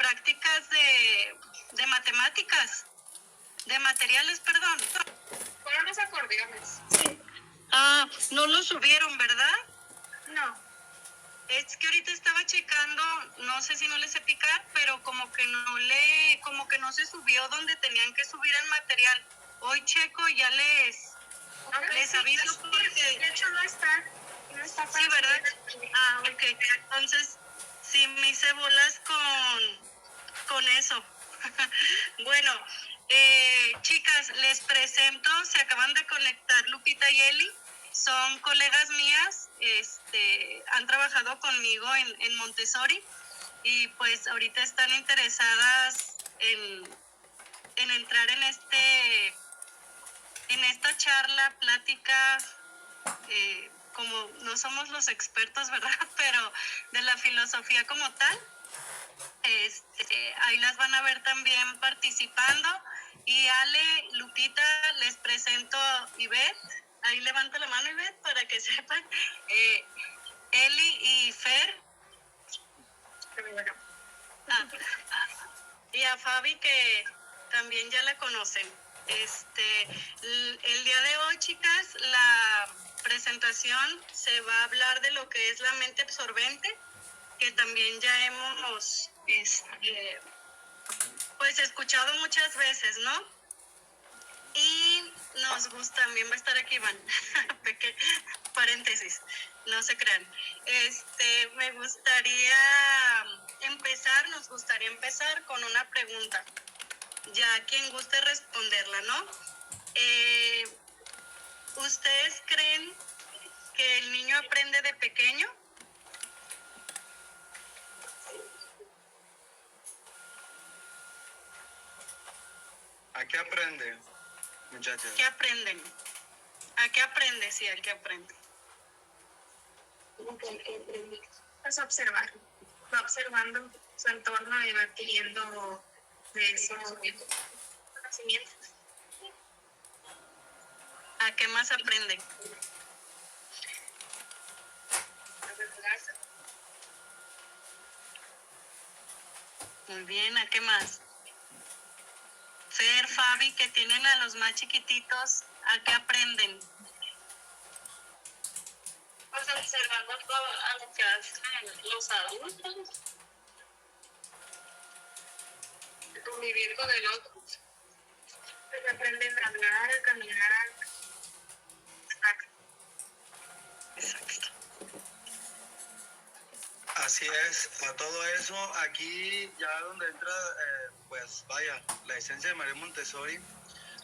prácticas de matemáticas, de materiales, perdón. Fueron los acordeones. Sí. Ah, no lo subieron, ¿verdad? No. Es que ahorita estaba checando, no sé si no les sé picar, pero como que no se subió donde tenían que subir el material. Hoy checo, ya les aviso porque... De hecho no está para sí, ¿verdad? subir. Ah, ok. Entonces, sí me hice bolas con eso. Bueno, chicas, les presento, se acaban de conectar Lupita y Eli, son colegas mías, han trabajado conmigo en Montessori y pues ahorita están interesadas en entrar en esta charla, plática, como no somos los expertos, ¿verdad? Pero de la filosofía como tal. Ahí las van a ver también participando. Y Ale, Lupita, les presento a Ivette. Ahí levanta la mano, Ivette, para que sepan. Eli y Fer. Y a Fabi, que también ya la conocen. El día de hoy, chicas, la presentación se va a hablar de lo que es la mente absorbente, que también ya hemos pues escuchado muchas veces, ¿no? Y nos gusta, también va a estar aquí Iván, paréntesis, no se crean. Nos gustaría empezar con una pregunta, ya quien guste responderla, ¿no? ¿Ustedes creen que el niño aprende de pequeño? ¿A qué aprende, muchachas? ¿Qué aprenden? ¿A qué aprende? Sí, ¿a qué aprende? Es observar. Va observando su entorno y va adquiriendo de eso conocimientos. ¿A qué más aprende? Muy bien, ¿a qué más? Fer, Fabi, que tienen a los más chiquititos, ¿a qué aprenden? Pues observando a lo que hacen los adultos. Convivir con el otro. Pues aprenden a hablar, a caminar. Exacto. Así es, a todo eso, aquí ya donde entra, pues vaya, la esencia de María Montessori,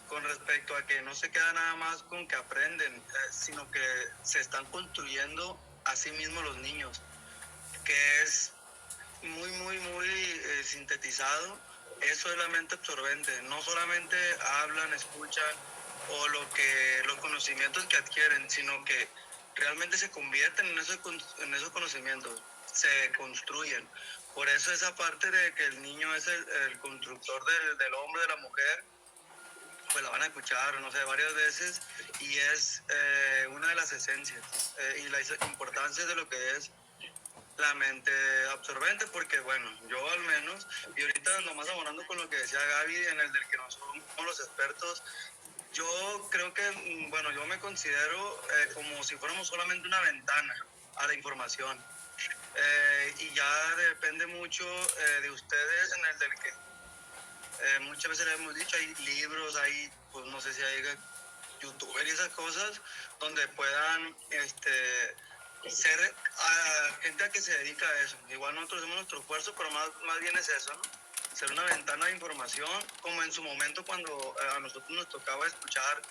con respecto a que no se queda nada más con que aprenden, sino que se están construyendo a sí mismos los niños, que es muy sintetizado. Eso es la mente absorbente, no solamente hablan, escuchan o los conocimientos que adquieren, sino que realmente se convierten en esos conocimientos, se construyen. Por eso esa parte de que el niño es el constructor del hombre, de la mujer, pues la van a escuchar, no sé, varias veces, y es una de las esencias y la importancia de lo que es la mente absorbente, porque bueno, yo al menos, y ahorita nomás abonando con lo que decía Gaby, en el del que no somos los expertos, yo creo que, bueno, yo me considero como si fuéramos solamente una ventana a la información, y ya depende mucho de ustedes, en el del que muchas veces le hemos dicho, hay libros, hay, pues no sé si hay youtuber y esas cosas, donde puedan ser gente a que se dedica a eso. Igual nosotros hacemos nuestro esfuerzo, pero más bien es eso, ¿no? Ser una ventana de información, como en su momento cuando a nosotros nos tocaba escuchar,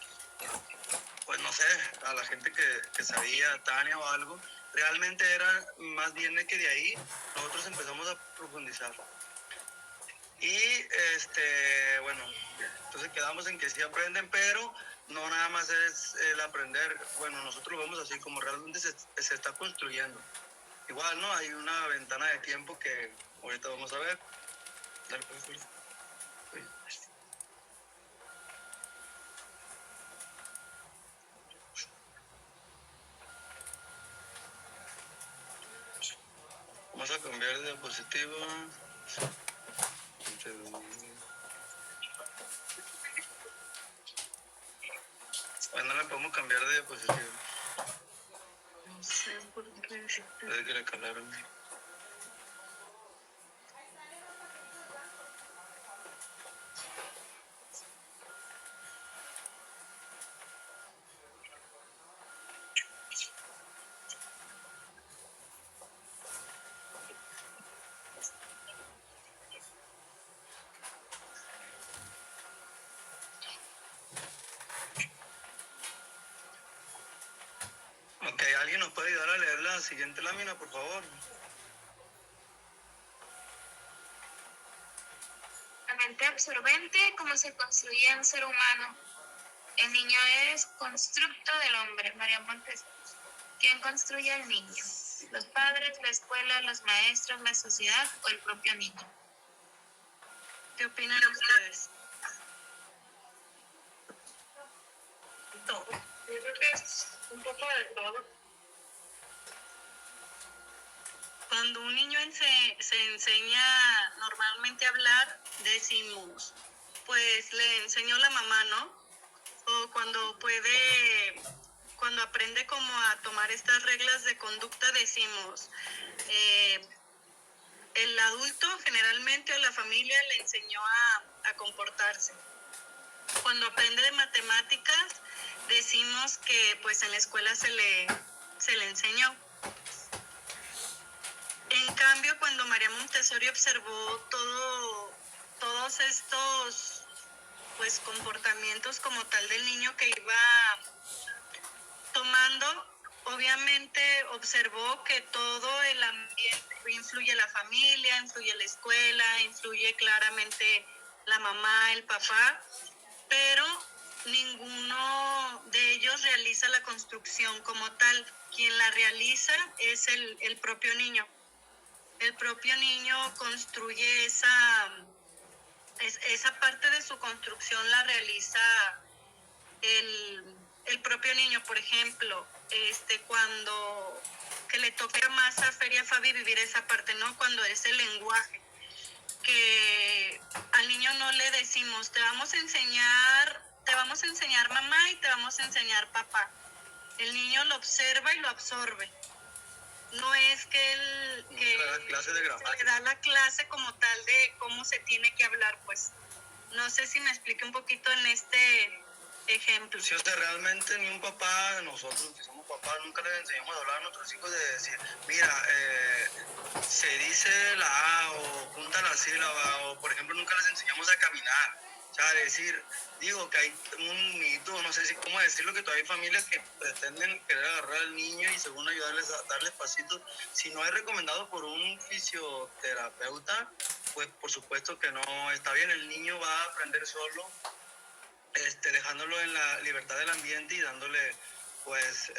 pues no sé, a la gente que sabía, Tania o algo, realmente era más bien de que de ahí nosotros empezamos a profundizar. Y bueno, entonces quedamos en que sí aprenden, pero no nada más es el aprender. Bueno, nosotros lo vemos así, como realmente se está construyendo. Igual, ¿no? Hay una ventana de tiempo que ahorita vamos a ver. Dale, pues, sí. Vamos a cambiar de diapositiva. Bueno, le podemos cambiar de diapositiva. No sé por qué. Puede que le calaron. Ok, ¿alguien nos puede ayudar a leer la siguiente lámina, por favor? La mente absorbente, ¿cómo se construye un ser humano? El niño es constructo del hombre, María Montessori. ¿Quién construye al niño? ¿Los padres, la escuela, los maestros, la sociedad o el propio niño? ¿Qué opinan ustedes? Todo. Yo creo que es un poco de todo. Cuando un niño se enseña normalmente a hablar, decimos, pues le enseñó la mamá, ¿no? O cuando aprende como a tomar estas reglas de conducta, decimos, el adulto generalmente o la familia le enseñó a comportarse. Cuando aprende de matemáticas, decimos que pues en la escuela se le enseñó. En cambio, cuando María Montessori observó todos estos pues comportamientos como tal del niño que iba tomando, obviamente observó que todo el ambiente, influye la familia, influye la escuela, influye claramente la mamá, el papá, pero ninguno de ellos realiza la construcción como tal. Quien la realiza es el propio niño. El propio niño construye esa parte de su construcción, la realiza el propio niño. Por ejemplo, cuando que le toca más a Feria Fabi vivir esa parte, ¿no? Cuando es el lenguaje, que al niño no le decimos, te vamos a enseñar mamá y te vamos a enseñar papá. El niño lo observa y lo absorbe. No es que él Clase de gramática. le da la clase como tal de cómo se tiene que hablar, pues. No sé si me explique un poquito en este ejemplo. Sí, o sea, realmente ni un papá, nosotros que somos papás, nunca les enseñamos a hablar a nuestros hijos de decir, mira, se dice la A o junta la sílaba, o por ejemplo nunca les enseñamos a caminar. O sea, decir, digo que hay un mito, no sé si cómo decirlo, que todavía hay familias que pretenden querer agarrar al niño y según ayudarles a darles pasitos. Si no es recomendado por un fisioterapeuta, pues por supuesto que no está bien. El niño va a aprender solo, dejándolo en la libertad del ambiente y dándole pues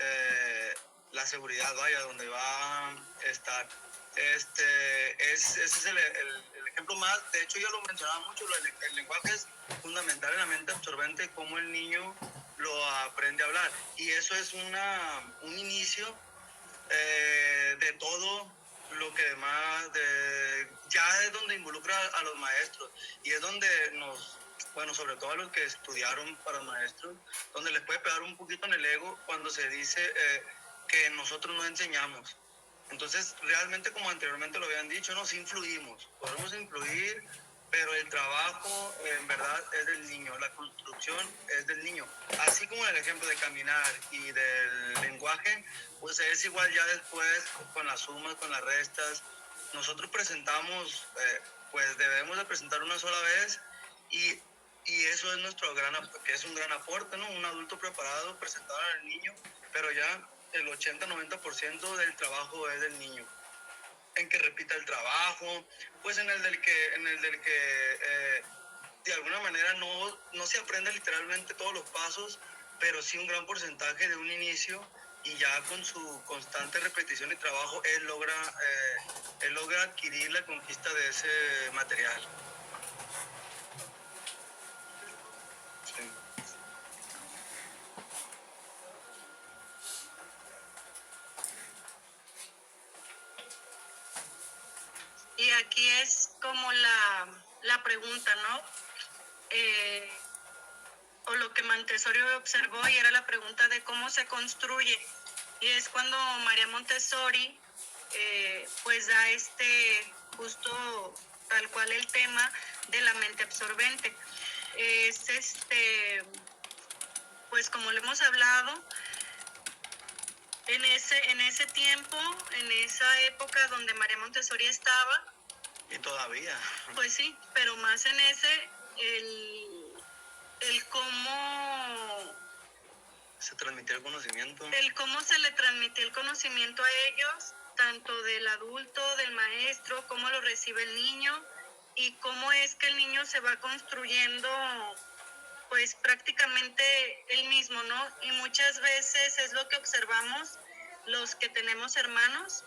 la seguridad, vaya, donde va a estar. Ese es el ejemplo más, de hecho yo lo mencionaba mucho, el lenguaje es fundamental en la mente absorbente, cómo el niño lo aprende a hablar, y eso es un inicio de todo lo que demás, ya es donde involucra a los maestros, y es donde bueno, sobre todo a los que estudiaron para maestros, donde les puede pegar un poquito en el ego cuando se dice que nosotros no enseñamos. Entonces, realmente, como anteriormente lo habían dicho, nos influimos, podemos influir, pero el trabajo en verdad es del niño, la construcción es del niño. Así como el ejemplo de caminar y del lenguaje, pues es igual ya después con las sumas, con las restas. Nosotros presentamos, pues debemos de presentar una sola vez, y eso es que es un gran aporte, ¿no? Un adulto preparado presentar al niño, pero ya el 80-90% del trabajo es del niño. En que repita el trabajo, pues en el del que de alguna manera no se aprende literalmente todos los pasos, pero sí un gran porcentaje de un inicio, y ya con su constante repetición y trabajo él logra adquirir la conquista de ese material. Sí. Y aquí es como la la pregunta, ¿no? O lo que Montessori observó, y era la pregunta de cómo se construye. Y es cuando María Montessori pues da justo tal cual el tema de la mente absorbente. Es pues como lo hemos hablado, en ese tiempo, en esa época donde María Montessori estaba. Y todavía. Pues sí, pero más en el cómo se transmitió el conocimiento. El cómo se le transmitió el conocimiento a ellos, tanto del adulto, del maestro, cómo lo recibe el niño y cómo es que el niño se va construyendo pues prácticamente él mismo, ¿no? Y muchas veces es lo que observamos los que tenemos hermanos,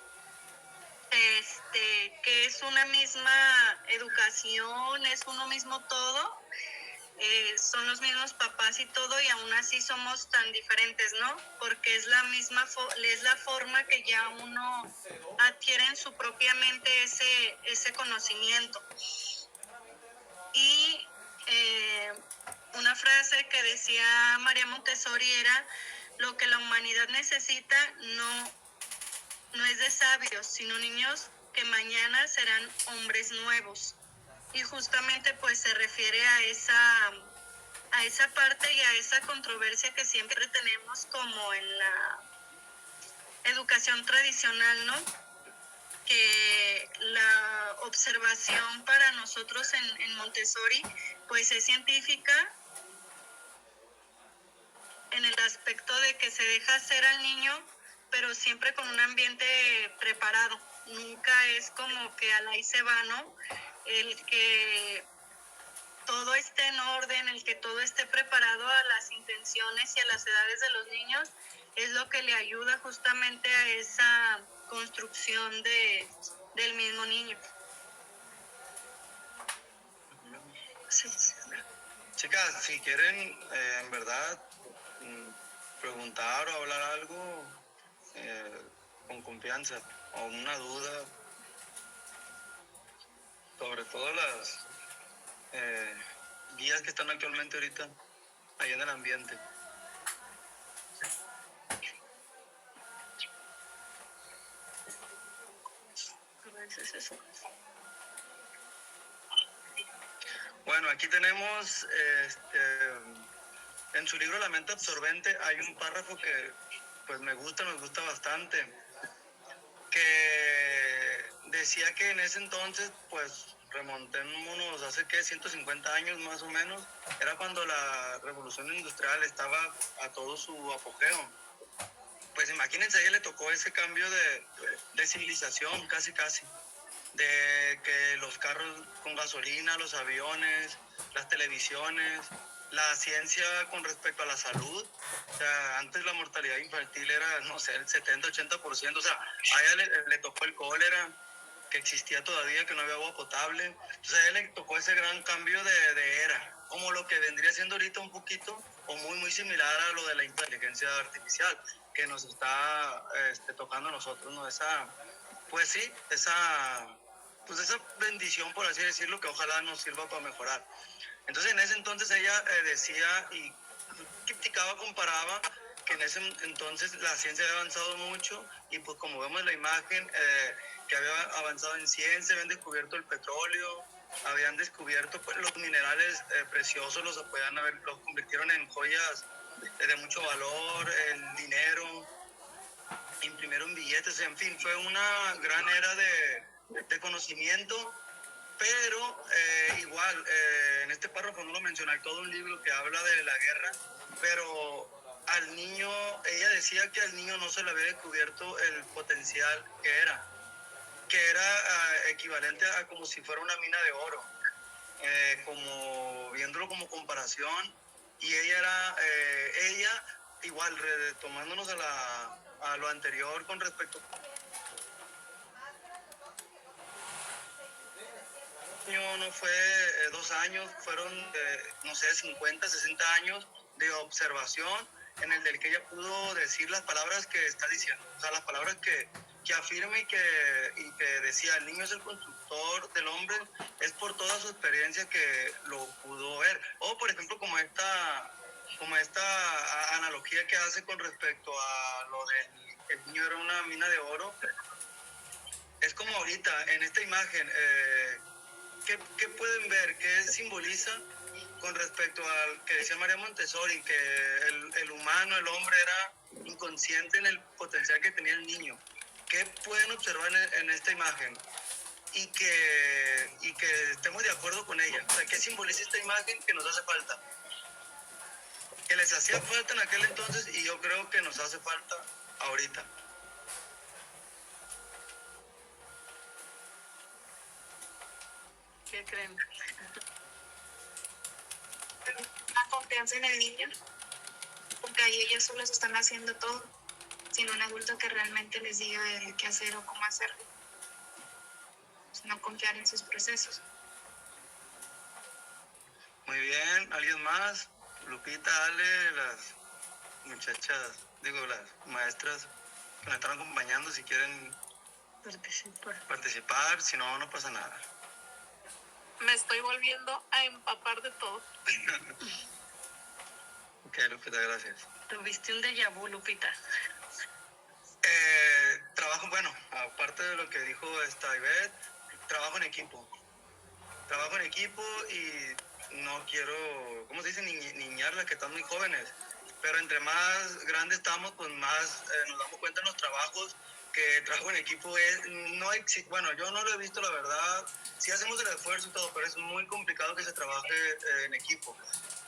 que es una misma educación, es uno mismo todo, son los mismos papás y todo, y aún así somos tan diferentes, ¿no? Porque es la forma que ya uno adquiere en su propia mente ese conocimiento. Y una frase que decía María Montessori era: lo que la humanidad necesita no es de sabios, sino niños que mañana serán hombres nuevos. Y justamente pues se refiere a esa parte y a esa controversia que siempre tenemos como en la educación tradicional, ¿no? Que la observación para nosotros en Montessori pues es científica en el aspecto de que se deja hacer al niño, pero siempre con un ambiente preparado. Nunca es como que al ahí se va, ¿no? El que todo esté en orden, el que todo esté preparado a las intenciones y a las edades de los niños, es lo que le ayuda justamente a esa construcción del mismo niño. Sí. Chicas, si quieren en verdad preguntar o hablar algo con confianza o una duda, sobre todo las guías que están actualmente ahorita ahí en el ambiente. Bueno, aquí tenemos en su libro La mente absorbente hay un párrafo que pues me gusta bastante, que decía que en ese entonces, pues remontémonos hace 150 años más o menos, era cuando la revolución industrial estaba a todo su apogeo. Pues imagínense, a ella le tocó ese cambio de civilización casi, de que los carros con gasolina, los aviones, las televisiones, la ciencia con respecto a la salud. O sea, antes la mortalidad infantil era, no sé, el 70-80%. O sea, a ella le tocó el cólera, que existía todavía, que no había agua potable. Entonces a ella le tocó ese gran cambio de era, como lo que vendría siendo ahorita un poquito o muy similar a lo de la inteligencia artificial que nos está tocando a nosotros, ¿no? Esa bendición, por así decirlo, que ojalá nos sirva para mejorar. Entonces en ese entonces ella decía y criticaba, comparaba que en ese entonces la ciencia había avanzado mucho y pues como vemos la imagen, que había avanzado en ciencia, habían descubierto el petróleo, habían descubierto pues, los minerales preciosos, los convirtieron en joyas de mucho valor, el dinero, imprimieron billetes, en fin, fue una gran era de conocimiento, pero igual, en este párrafo no lo mencioné, hay todo un libro que habla de la guerra, pero al niño, ella decía que al niño no se le había descubierto el potencial que era equivalente a como si fuera una mina de oro, como viéndolo como comparación, y ella igual, retomándonos a lo anterior con respecto no fue 2 años, fueron, no sé, 50, 60 años de observación en el del que ella pudo decir las palabras que está diciendo, o sea, las palabras que que afirma y que decía, el niño es el constructor del hombre, es por toda su experiencia que lo pudo ver. O, por ejemplo, como esta analogía que hace con respecto a lo del el niño era una mina de oro. Es como ahorita, en esta imagen, ¿qué pueden ver? ¿Qué simboliza con respecto al que decía María Montessori, que el humano, el hombre era inconsciente en el potencial que tenía el niño? ¿Qué pueden observar en esta imagen? Y que estemos de acuerdo con ella. O sea, ¿qué simboliza esta imagen que nos hace falta? Que les hacía falta en aquel entonces y yo creo que nos hace falta ahorita. ¿Qué creen? La confianza en el niño, porque ahí ellos solos están haciendo todo, sin un adulto que realmente les diga qué hacer o cómo hacerlo. Pues no confiar en sus procesos. Muy bien, ¿alguien más? Lupita, Ale, las muchachas, las maestras que nos están acompañando, si quieren participar, si no, no pasa nada. Me estoy volviendo a empapar de todo. Ok, Lupita, gracias. Tuviste un déjà vu, Lupita. Trabajo, bueno, aparte de lo que dijo esta Ivette, trabajo en equipo. Trabajo en equipo y no quiero, ¿cómo se dice? Niñarlas, que están muy jóvenes. Pero entre más grandes estamos, pues más nos damos cuenta en los trabajos que trabajo en equipo bueno, yo no lo he visto, la verdad. Sí hacemos el esfuerzo y todo, pero es muy complicado que se trabaje en equipo.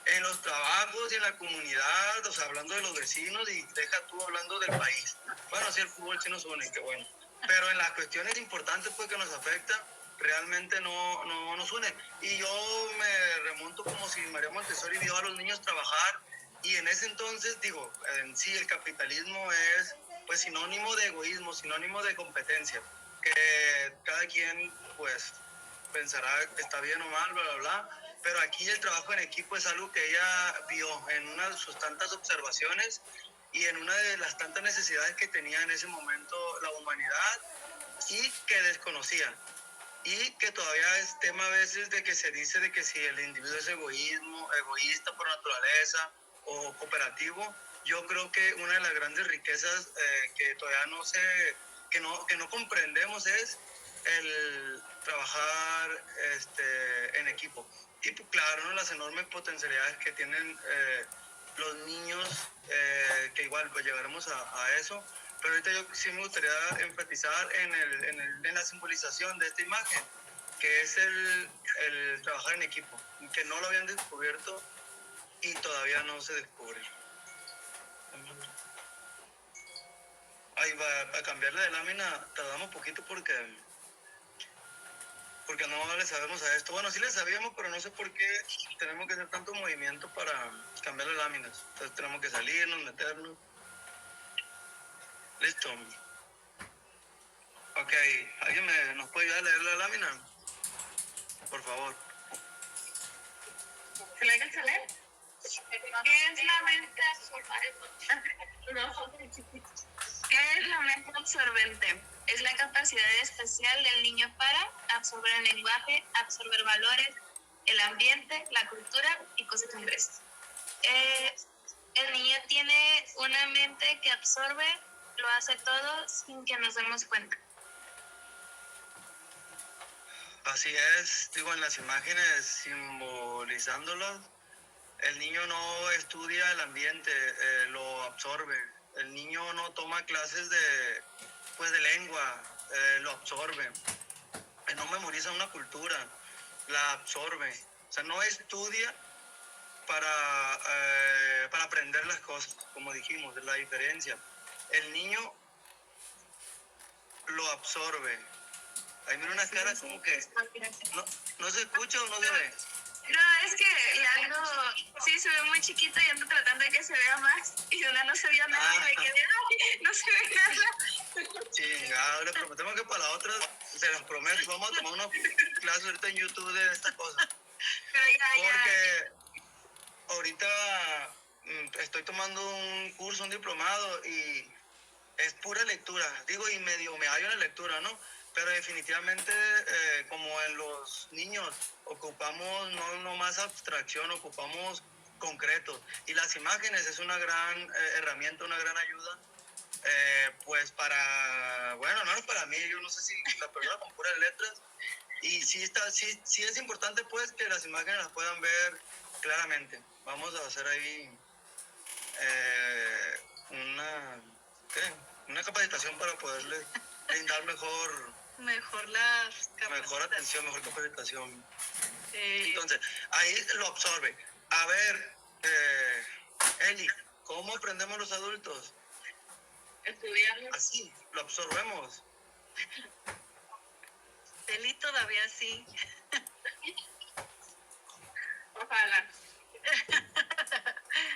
En los trabajos y en la comunidad, o sea, hablando de los vecinos y deja tú hablando del país. Bueno, sí, el fútbol sí nos une, qué bueno. Pero en las cuestiones importantes, pues, que nos afectan, realmente no nos une. Y yo me remonto como si María Montessori vio a los niños trabajar y en ese entonces, digo, en sí el capitalismo es pues sinónimo de egoísmo, sinónimo de competencia, que cada quien pues pensará que está bien o mal, bla, bla, bla, pero aquí el trabajo en equipo es algo que ella vio en una de sus tantas observaciones y en una de las tantas necesidades que tenía en ese momento la humanidad y que desconocía. Y que todavía es tema a veces de que se dice de que si el individuo es egoísta por naturaleza o cooperativo, yo creo que una de las grandes riquezas que todavía que no comprendemos es el trabajar en equipo. Y pues, claro, ¿no? Las enormes potencialidades que tienen los niños, que igual pues llegaremos a eso. Pero ahorita yo sí me gustaría enfatizar en la simbolización de esta imagen, que es el trabajar en equipo, que no lo habían descubierto y todavía no se descubre. Ahí va, a cambiarle de lámina tardamos poquito porque no le sabemos a esto. Bueno, sí le sabíamos, pero no sé por qué tenemos que hacer tanto movimiento para cambiar las láminas. Entonces tenemos que salirnos, meternos. Listo. Ok, ¿alguien nos puede ayudar a leer la lámina? Por favor. ¿Se la dejan leer? ¿Qué es la mente ¿Qué es la mente absorbente? Es la capacidad especial del niño para absorber el lenguaje, absorber valores, el ambiente, la cultura y cosas ingresas. El niño tiene una mente que absorbe, lo hace todo sin que nos demos cuenta. Así es, digo, en las imágenes simbolizándolas, el niño no estudia el ambiente, lo absorbe. El niño no toma clases de lengua, lo absorbe. Él no memoriza una cultura, la absorbe. O sea, no estudia para aprender las cosas, como dijimos, es la diferencia. El niño lo absorbe. Ahí mira una cara como que no se escucha o no se ve. No, es que sí se ve muy chiquito y ando tratando de que se vea más. Y una no se veía nada y me quedé, ay, no se ve nada. Chingado, le prometemos que para la otra, se los prometo, vamos a tomar una clase ahorita en YouTube de esta cosa. Pero Porque ahorita estoy tomando un curso, un diplomado y es pura lectura. Digo, y medio me hallo en la lectura, ¿no? Pero definitivamente, como en los niños, ocupamos no más abstracción, ocupamos concreto. Y las imágenes es una gran herramienta, una gran ayuda, pues para, bueno, no es para mí, yo no sé si la persona con puras letras. Y sí es importante, pues, que las imágenes las puedan ver claramente. Vamos a hacer ahí una, ¿qué? Una capacitación para poderle brindar mejor atención, mejor capacitación. Entonces, ahí lo absorbe. A ver, Eli, ¿cómo aprendemos los adultos? Estudiarlo. Así, lo absorbemos. Eli todavía sí. Ojalá.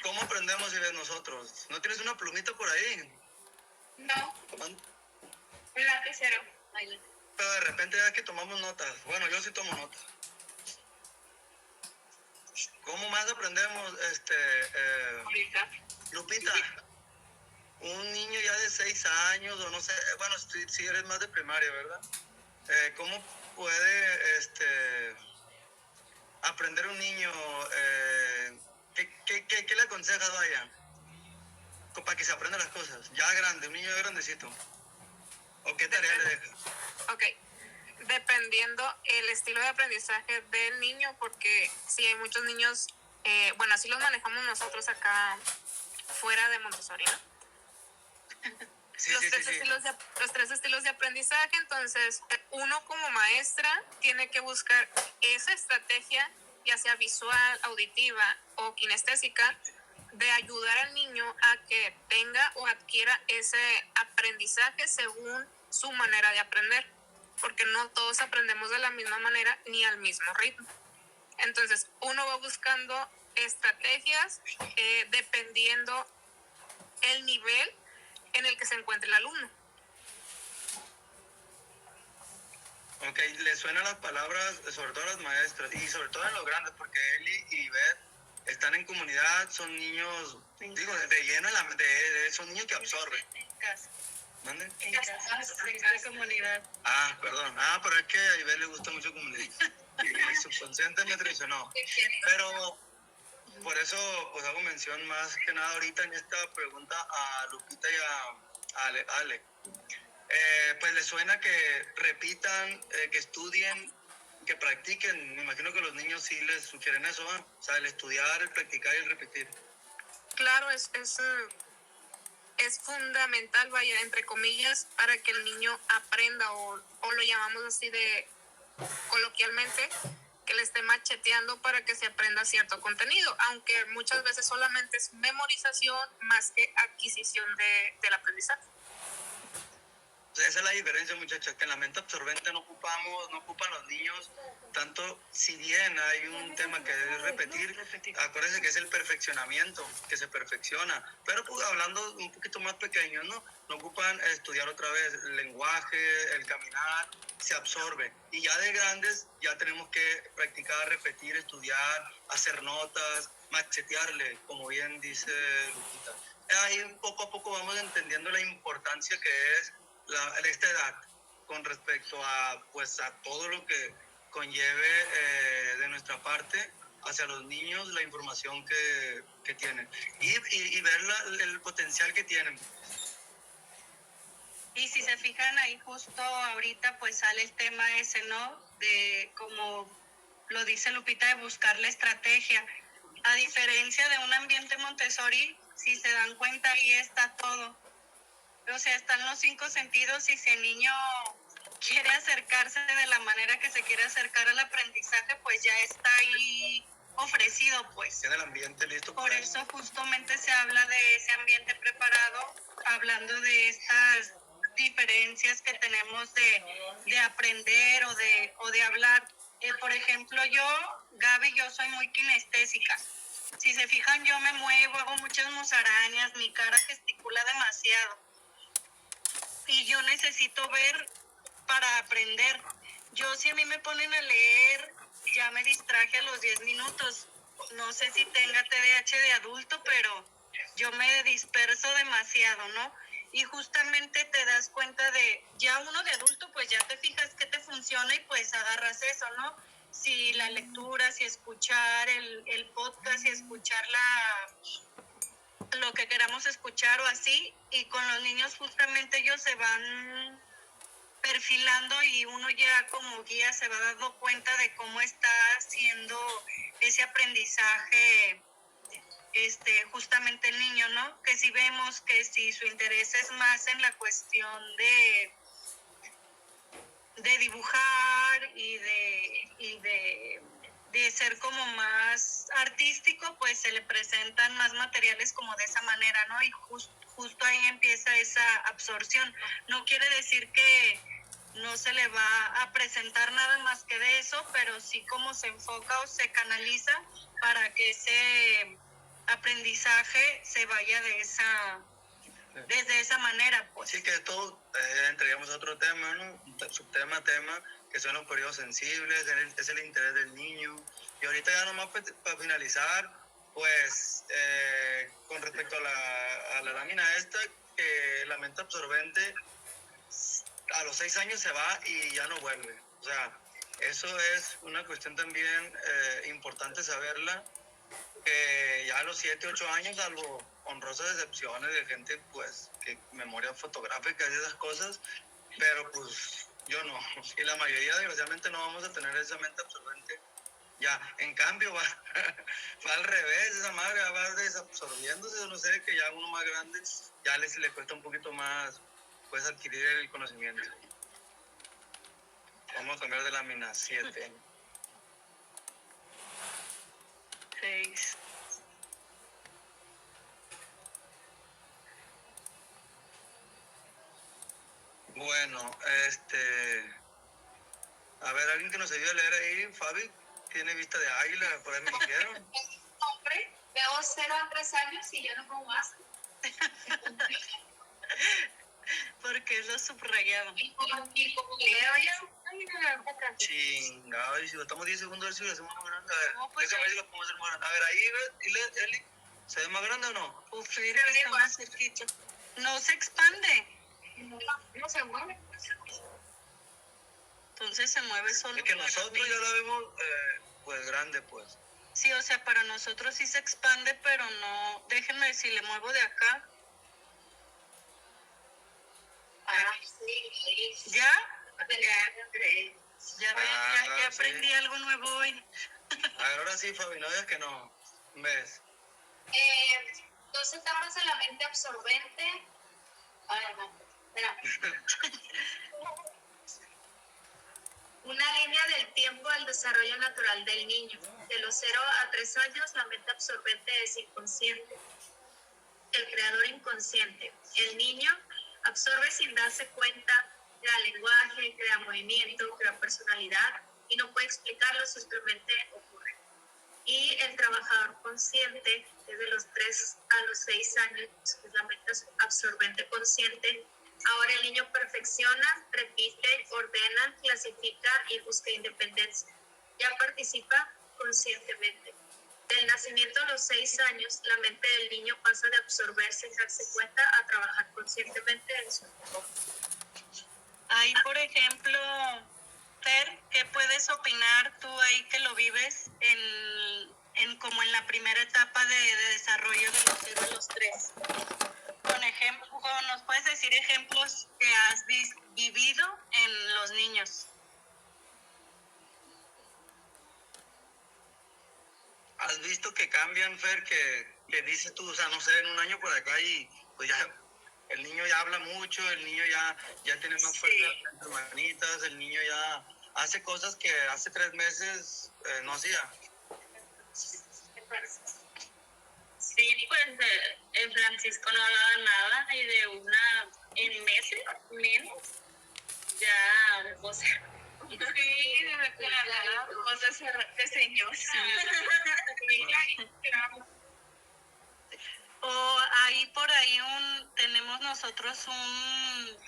¿Cómo aprendemos si ves nosotros? ¿No tienes una plumita por ahí? No, Tomando- un lapicero. Pero de repente ya que tomamos notas. Bueno, yo sí tomo notas. ¿Cómo más aprendemos, Ahorita. Lupita? Un niño ya de 6 años, o no sé, bueno, si eres más de primaria, ¿verdad? ¿Cómo puede aprender un niño? ¿Qué le aconsejas, vaya? Para que se aprenda las cosas. Ya grande, un niño ya grandecito. ¿O qué tarea le dejas? Ok, dependiendo el estilo de aprendizaje del niño, porque si hay muchos niños, bueno, así los manejamos nosotros acá fuera de Montessori, ¿no? Los tres estilos de aprendizaje. Entonces, uno como maestra tiene que buscar esa estrategia, ya sea visual, auditiva o kinestésica, de ayudar al niño a que tenga o adquiera ese aprendizaje según su manera de aprender, porque no todos aprendemos de la misma manera ni al mismo ritmo. Entonces, uno va buscando estrategias dependiendo el nivel en el que se encuentre el alumno. Ok, le suenan las palabras, sobre todo a las maestras, y sobre todo en los grandes, porque Eli y Beth están en comunidad, son niños, digo, de lleno, son niños que absorben. En casa. ¿Mande? En casa, comunidad. Ah, perdón. Pero es que a Ivette le gusta mucho comunidad. Y su consciente me traicionó. Pero por eso pues hago mención más que nada ahorita en esta pregunta a Lupita y a Ale. Pues les suena que repitan, que estudien, que practiquen. Me imagino que los niños sí les sugieren eso, ¿eh? O sea, el estudiar, el practicar y el repetir. Claro, es fundamental, vaya, entre comillas, para que el niño aprenda, o lo llamamos así de coloquialmente, que le esté macheteando para que se aprenda cierto contenido, aunque muchas veces solamente es memorización más que adquisición del aprendizaje. O sea, esa es la diferencia, muchachos, que en la mente absorbente no ocupan los niños tanto, si bien hay un tema que es repetir, acuérdense que es el perfeccionamiento, que se perfecciona, pero pues, hablando un poquito más pequeños, ¿no? No ocupan estudiar otra vez el lenguaje, el caminar, se absorbe. Y ya de grandes ya tenemos que practicar, repetir, estudiar, hacer notas, machetearle, como bien dice Lupita. Ahí poco a poco vamos entendiendo la importancia que es esta edad con respecto a todo lo que conlleve de nuestra parte hacia los niños, la información que tienen y ver el potencial que tienen. Y si se fijan ahí justo ahorita pues sale el tema ese, ¿no? De, como lo dice Lupita, de buscar la estrategia. A diferencia de un ambiente Montessori, si se dan cuenta, ahí está todo. O sea, están los 5 sentidos y si el niño quiere acercarse de la manera que se quiere acercar al aprendizaje, pues ya está ahí ofrecido, pues. Tiene el ambiente listo. Por eso justamente se habla de ese ambiente preparado, hablando de estas diferencias que tenemos de aprender o de hablar. Por ejemplo, Gaby, yo soy muy kinestésica. Si se fijan, yo me muevo, hago muchas musarañas, mi cara gesticula demasiado. Y yo necesito ver para aprender. Yo, si a mí me ponen a leer, ya me distraje a los 10 minutos. No sé si tenga TDAH de adulto, pero yo me disperso demasiado, ¿no? y justamente te das cuenta de, ya uno de adulto, pues ya te fijas qué te funciona y pues agarras eso, ¿no? Si la lectura, si escuchar el podcast, si escuchar lo que queramos escuchar o así, y con los niños justamente ellos se van perfilando y uno ya como guía se va dando cuenta de cómo está haciendo ese aprendizaje justamente el niño, ¿no? Que si vemos que si su interés es más en la cuestión de dibujar y de ser como más artístico, pues se le presentan más materiales como de esa manera, ¿no? Y justo ahí empieza esa absorción. No quiere decir que no se le va a presentar nada más que de eso, pero sí como se enfoca o se canaliza para que ese aprendizaje se vaya desde esa manera, pues. Sí, que esto entraríamos a otro tema, ¿no? Un subtema, tema, que son los periodos sensibles, es el interés del niño. Y ahorita ya nomás para finalizar, pues, con respecto a la lámina esta, que la mente absorbente a los 6 años se va y ya no vuelve. O sea, eso es una cuestión también importante saberla, que ya a los 7, 8 años, salvo honrosas excepciones de gente, pues, que memoria fotográfica y esas cosas, pero pues yo no. Y la mayoría, desgraciadamente, no vamos a tener esa mente absorbente. Ya, en cambio, va al revés, esa madre va desabsorbiéndose, no sé, que ya uno más grande, ya le cuesta un poquito más, pues, adquirir el conocimiento. Vamos a cambiar de lámina 7. 6. Bueno, a ver, alguien que nos ayude a leer ahí, Fabi, tiene vista de águila, por ahí me dijeron. Hombre, veo 0 a 3 años y ya no como más. Porque es lo subrayado. Y como leo ya, Chingado, y si estamos 10 segundos, a ver si lo hacemos más grande. A ver, No, pues, déjame ver si lo podemos hacer más grande. A ver, ahí, dile, Eli, ¿se ve más grande o no? Uf, que está más cerquita. No se expande. no se mueve. Entonces se mueve solo. Es que nosotros ya la vemos, pues, grande, pues. Sí, o sea, para nosotros sí se expande, pero no. Déjenme ver si le muevo de acá. Sí. ¿Ya? Ya ven, ya sí. aprendí algo nuevo hoy. A ver, ahora sí, Fabi, no digas que no. ¿Ves? 2 etapas de la mente absorbente. Ay, no, espera. Una línea del tiempo del desarrollo natural del niño. De los 0 a 3 años, la mente absorbente es inconsciente. El creador inconsciente. El niño absorbe sin darse cuenta, crea lenguaje, crea movimiento, crea personalidad y no puede explicarlo, simplemente ocurre. Y el trabajador consciente, desde los 3 a los 6 años, es la mente absorbente consciente. Ahora el niño perfecciona, repite, ordena, clasifica y busca independencia. Ya participa conscientemente. Del nacimiento a los 6 años, la mente del niño pasa de absorber sin darse cuenta a trabajar conscientemente en su entorno. Ahí, por ejemplo, Fer, ¿qué puedes opinar tú ahí que lo vives como en la primera etapa de desarrollo de los 0 a los 3? ¿Nos puedes decir ejemplos que has vivido en los niños? ¿Has visto que cambian, Fer, que dices tú, o sea, no sé, en un año por acá y pues ya el niño ya habla mucho, el niño ya tiene más fuerza en sus manitas, el niño ya hace cosas que hace 3 meses no hacía? Sí, pues Francisco no hablaba nada y en meses menos ya, o sea, Sí, cosas de señor. O ahí por ahí tenemos nosotros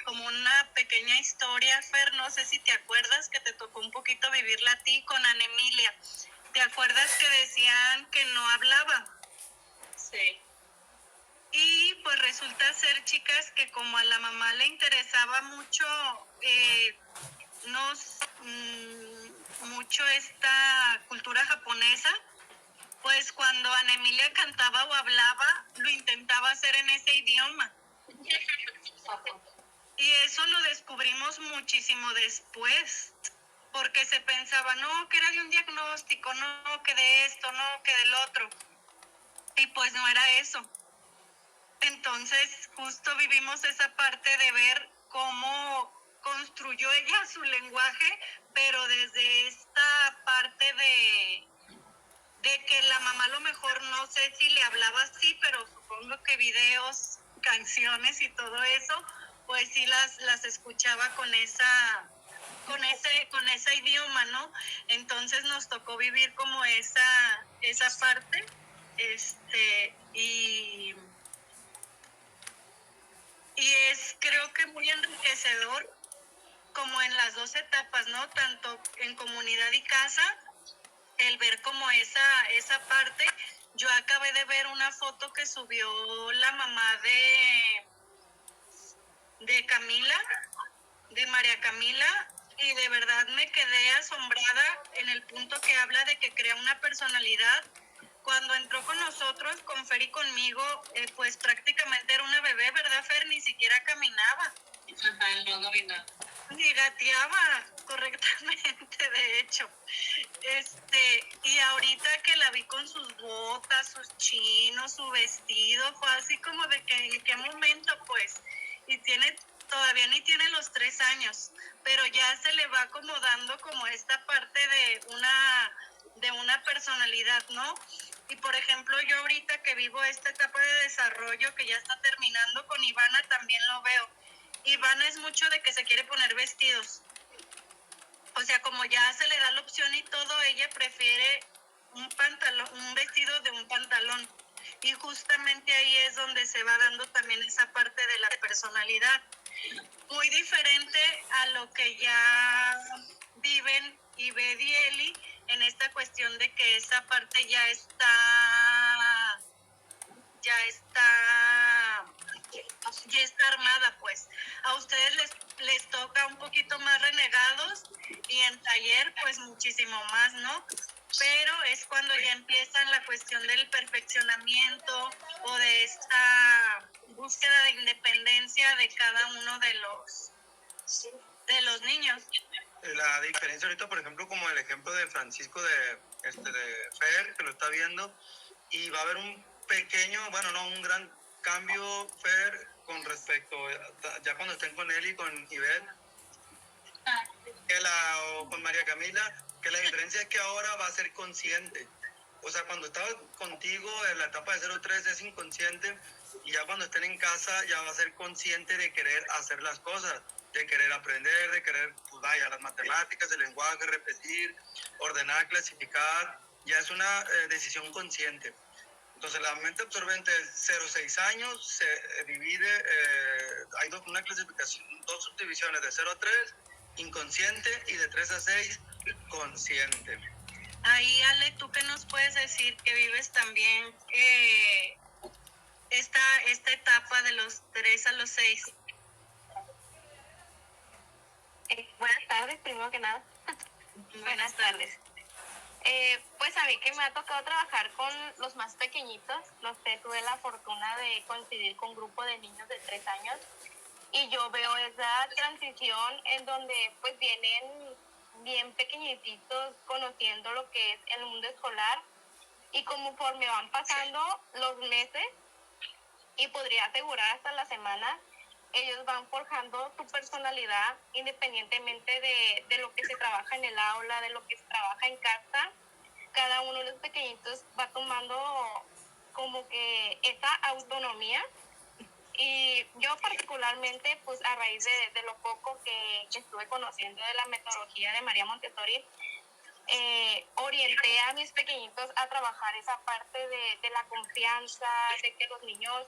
como una pequeña historia, Fer, no sé si te acuerdas que te tocó un poquito vivirla a ti con Ana Emilia. ¿Te acuerdas que decían que no hablaba? sí. Y pues resulta ser, chicas, que como a la mamá le interesaba mucho, mucho esta cultura japonesa, pues cuando Ana Emilia cantaba o hablaba, lo intentaba hacer en ese idioma. Y eso lo descubrimos muchísimo después, porque se pensaba, no, que era de un diagnóstico, no, que de esto, no, que del otro. Y pues no era eso. Entonces, justo vivimos esa parte de ver cómo construyó ella su lenguaje, pero desde esta parte de que la mamá a lo mejor no sé si le hablaba así, pero supongo que videos, canciones y todo eso, pues sí las escuchaba con ese idioma, ¿no? Entonces nos tocó vivir como esa parte, y es creo que muy enriquecedor como en las dos etapas, ¿no? Tanto en comunidad y casa, el ver como esa parte. Yo acabé de ver una foto que subió la mamá de Camila, de María Camila, y de verdad me quedé asombrada en el punto que habla de que crea una personalidad. Cuando entró con nosotros, con Fer y conmigo, pues prácticamente era una bebé, ¿verdad, Fer? Ni siquiera caminaba. Ajá, no caminaba. Ni gateaba correctamente, de hecho. Y ahorita que la vi con sus botas, sus chinos, su vestido, fue así como de que en qué momento, pues, y todavía ni tiene los 3 años, pero ya se le va acomodando como esta parte de una personalidad, ¿no? Y por ejemplo, yo ahorita que vivo esta etapa de desarrollo que ya está terminando con Ivana, también lo veo. Ivana es mucho de que se quiere poner vestidos. O sea, como ya se le da la opción y todo, ella prefiere un vestido de un pantalón. Y justamente ahí es donde se va dando también esa parte de la personalidad. Muy diferente a lo que ya viven Ivette y Eli en esta cuestión de que esa parte ya está armada, pues. A ustedes les toca un poquito más renegados y en taller pues muchísimo más, ¿no? Pero es cuando ya empiezan la cuestión del perfeccionamiento o de esta búsqueda de independencia de cada uno de los niños. La diferencia ahorita, por ejemplo, como el ejemplo de Francisco de Fer, que lo está viendo, y va a haber un pequeño, bueno, no un gran cambio, Fer, con respecto, ya cuando estén con él y con Ivette, o con María Camila, que la diferencia es que ahora va a ser consciente. O sea, cuando estaba contigo en la etapa de 0-3 es inconsciente, y ya cuando estén en casa ya va a ser consciente de querer hacer las cosas, de querer aprender, de querer, pues vaya, las matemáticas, el lenguaje, repetir, ordenar, clasificar, ya es una decisión consciente. Entonces la mente absorbente de 0-6 años se divide, hay una clasificación, 2 subdivisiones de 0-3, inconsciente, y de 3-6, consciente. Ahí, Ale, ¿tú qué nos puedes decir que vives también esta etapa de los 3 a los 6? Buenas tardes, primero que nada. Buenas tardes. Pues a mí que me ha tocado trabajar con los más pequeñitos, no sé, tuve la fortuna de coincidir con un grupo de niños de 3 años y yo veo esa transición en donde pues vienen bien pequeñitos conociendo lo que es el mundo escolar y conforme van pasando los meses y podría asegurar hasta las semanas, ellos van forjando su personalidad independientemente de lo que se trabaja en el aula, de lo que se trabaja en casa. Cada uno de los pequeñitos va tomando como que esa autonomía. Y yo particularmente, pues a raíz de lo poco que estuve conociendo de la metodología de María Montessori, orienté a mis pequeñitos a trabajar esa parte de la confianza, de que los niños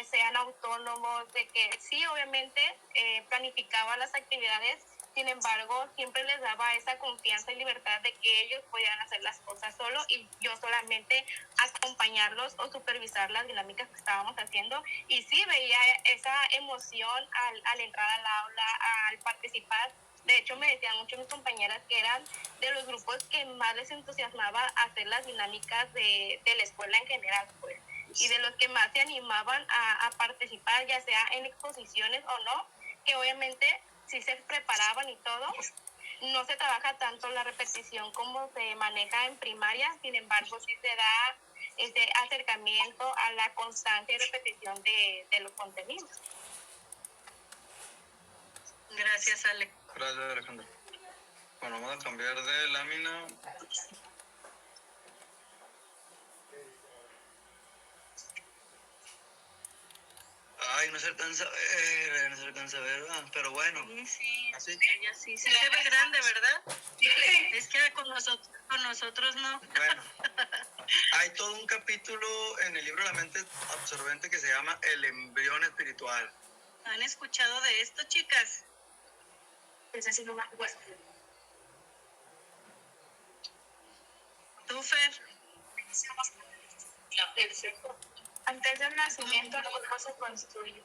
sean autónomos, de que sí, obviamente planificaba las actividades Sin embargo, siempre les daba esa confianza y libertad de que ellos podían hacer las cosas solo y yo solamente acompañarlos o supervisar las dinámicas que estábamos haciendo. Y sí veía esa emoción al entrar al aula, al participar. De hecho, me decían mucho mis compañeras que eran de los grupos que más les entusiasmaba hacer las dinámicas de la escuela en general, pues, y de los que más se animaban a participar, ya sea en exposiciones o no, que obviamente sí se preparaban y todo. No se trabaja tanto la repetición como se maneja en primaria, sin embargo, sí se da ese acercamiento a la constancia y repetición de los contenidos. Gracias, Ale. Gracias, Alejandro. Bueno, vamos a cambiar de lámina. Ay, no se alcanza a ver, ¿verdad? Pero bueno. Sí, ¿Así? ella sí se ve grande, ¿verdad? Es que con nosotros no. Bueno, hay todo un capítulo en el libro La mente absorbente que se llama El embrión espiritual. ¿Han escuchado de esto, chicas? ¿Tú, Fer? Antes del nacimiento, el cuerpo se construye.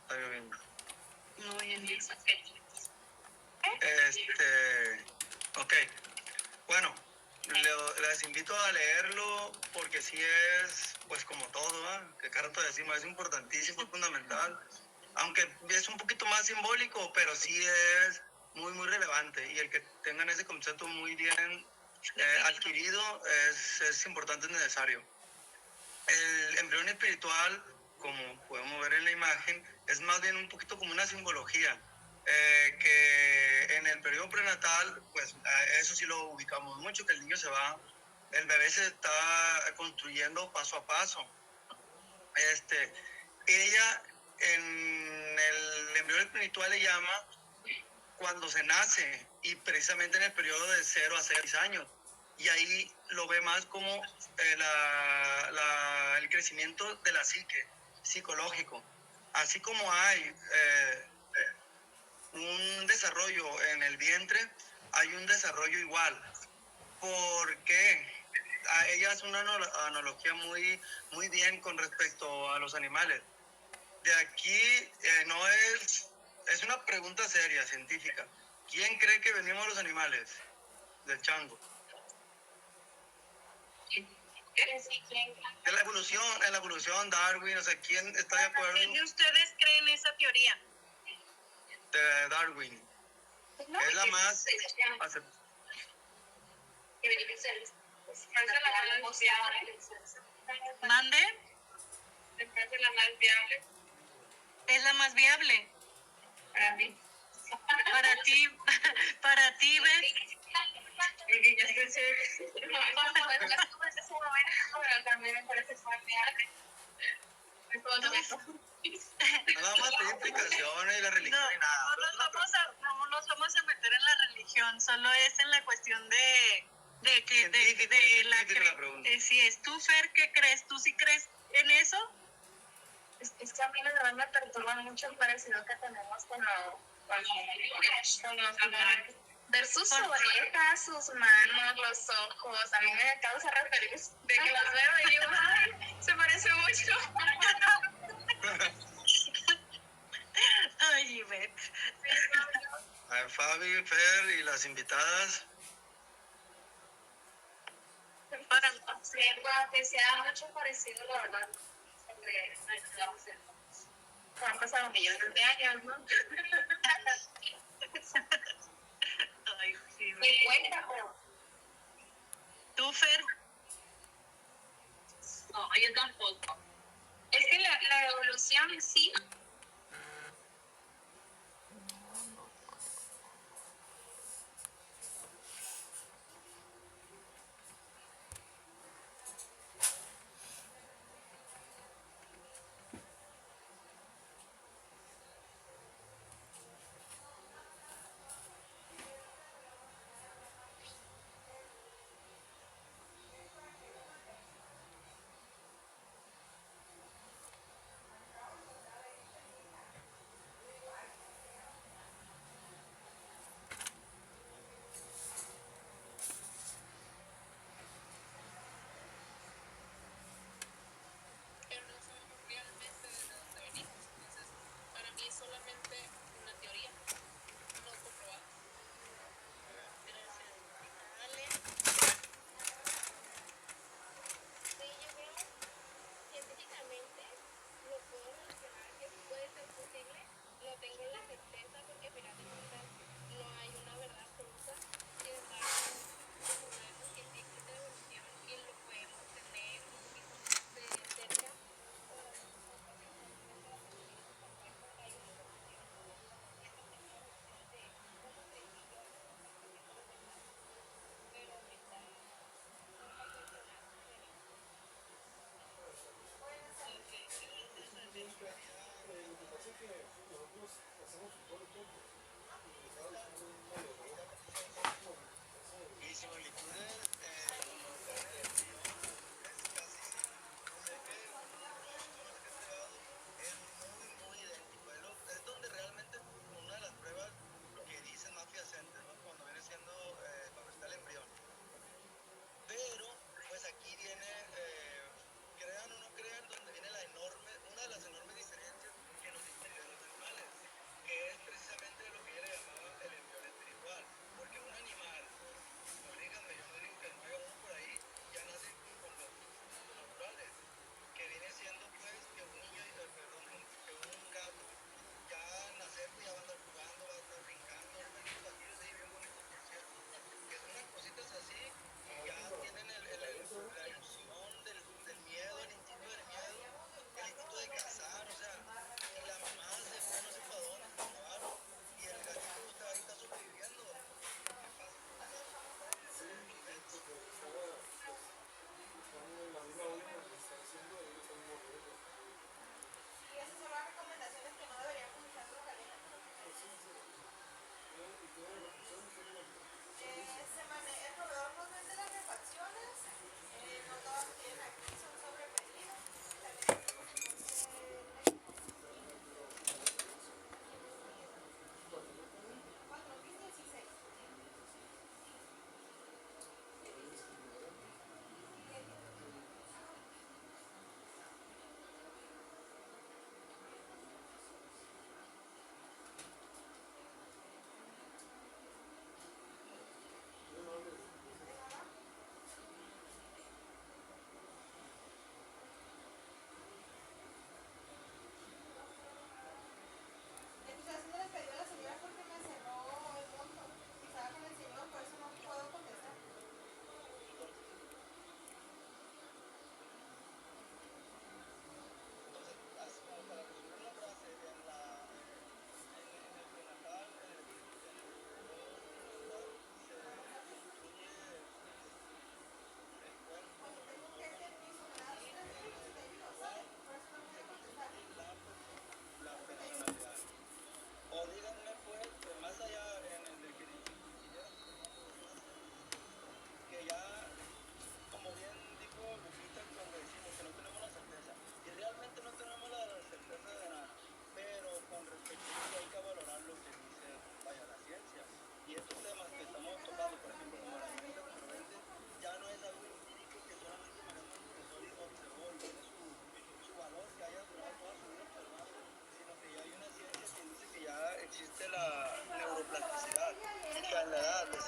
Está lloviendo. No, hoy en día. Ok. Bueno, les invito a leerlo porque sí es, pues como todo, ¿eh? Que cada rato decimos, es importantísimo, es fundamental. Aunque es un poquito más simbólico, pero sí es muy, muy relevante. Y el que tengan ese concepto muy bien adquirido es importante, es necesario. El embrión espiritual, como podemos ver en la imagen, es más bien un poquito como una simbología. Que en el periodo prenatal, pues eso sí lo ubicamos mucho, que el niño el bebé se está construyendo paso a paso. Ella en el embrión espiritual le llama cuando se nace, y precisamente en el periodo de 0 a 6 años. Y ahí lo ve más como el crecimiento de la psique, psicológico. Así como hay un desarrollo en el vientre, hay un desarrollo igual. Porque ella hace una analogía muy, muy bien con respecto a los animales. De aquí no es una pregunta seria, científica. ¿Quién cree que venimos los animales? Del chango. En la evolución, Darwin, o sea, ¿quién está de acuerdo? ¿Quién de ustedes cree en esa teoría? De Darwin. Es la más ¿Mande? Es la más viable. Para ti, ¿ves? nada más de implicaciones y la religión No, y nada. no nos vamos a meter en la religión, solo es en la cuestión de la pregunta. si es tú, Fer, ¿qué crees? ¿Tú sí crees en eso? Es que a mí la verdad me perturba mucho el parecido que tenemos con los animales. Ver sus orejas, sus manos, los ojos, a mí me causa referir de que los veo y digo, ay, se parece mucho. Ay, Ivette. A ver, Fabi, Fer y las invitadas. Que sea mucho parecido, la verdad. Han pasado millones de años, ¿no? Ay, sí. Me cuenta, pero ¿Tú, Fer? No, yo tampoco. es que la evolución sí.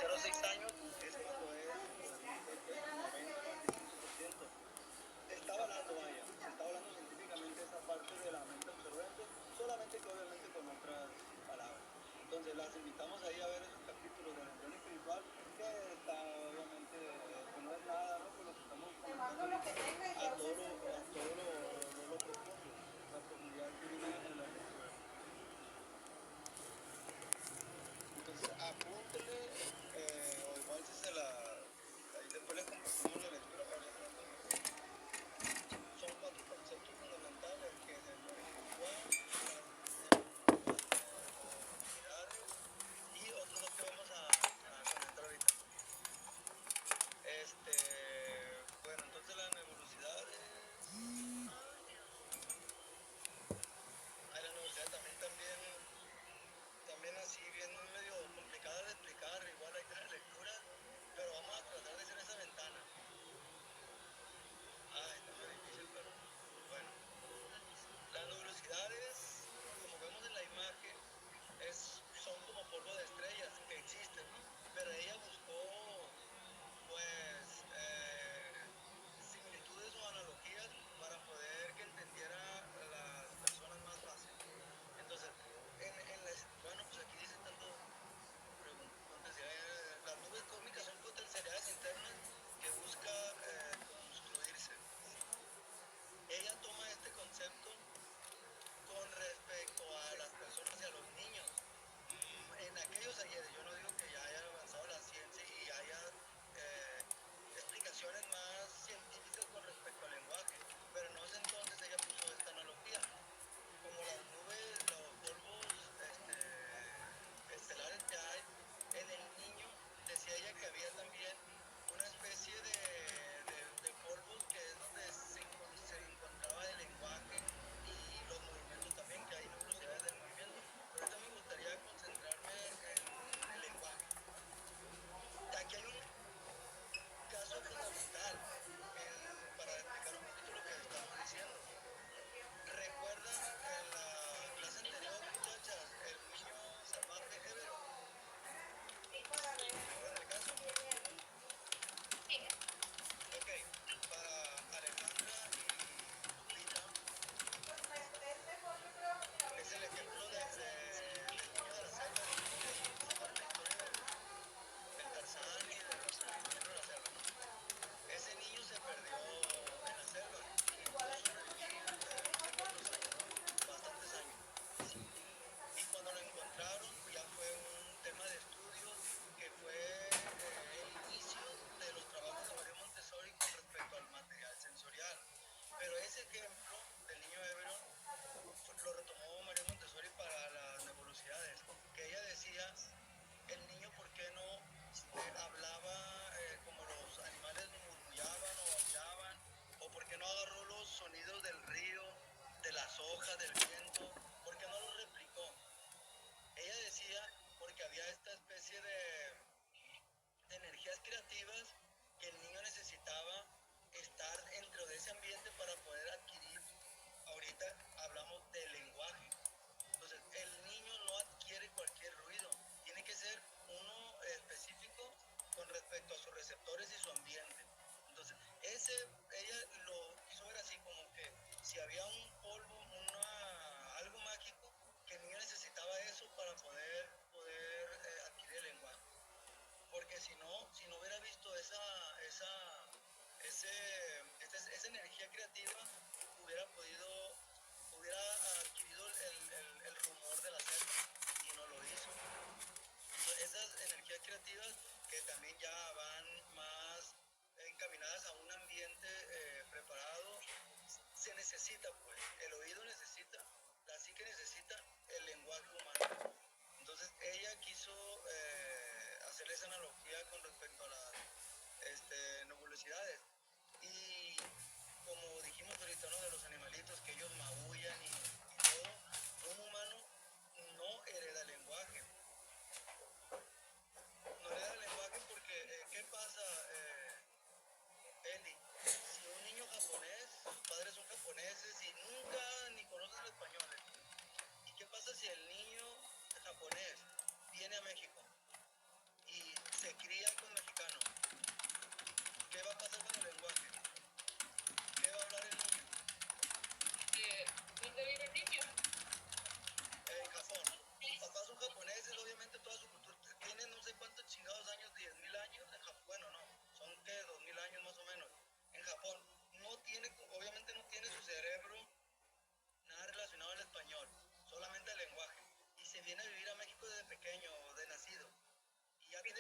0 a 6 años es cuando es el 90 o el 95%. Está hablando, vaya, se está hablando científicamente esa parte de la mente absorbente, solamente que obviamente con otras palabras. Entonces las invitamos ahí a ver esos capítulos del embrión espiritual, que está obviamente, que no es nada, ¿no? Por lo que estamos comentando ahorita, a todo lo profundo, la profundidad que viene en la lectura. Entonces apúntele, o igual si se la, ahí después les compartimos la lectura para ir hablando. Son 4 conceptos fundamentales, que es el mundo espiritual, y otros dos que vamos a comentar ahorita. Bueno, entonces la nebulosidad es...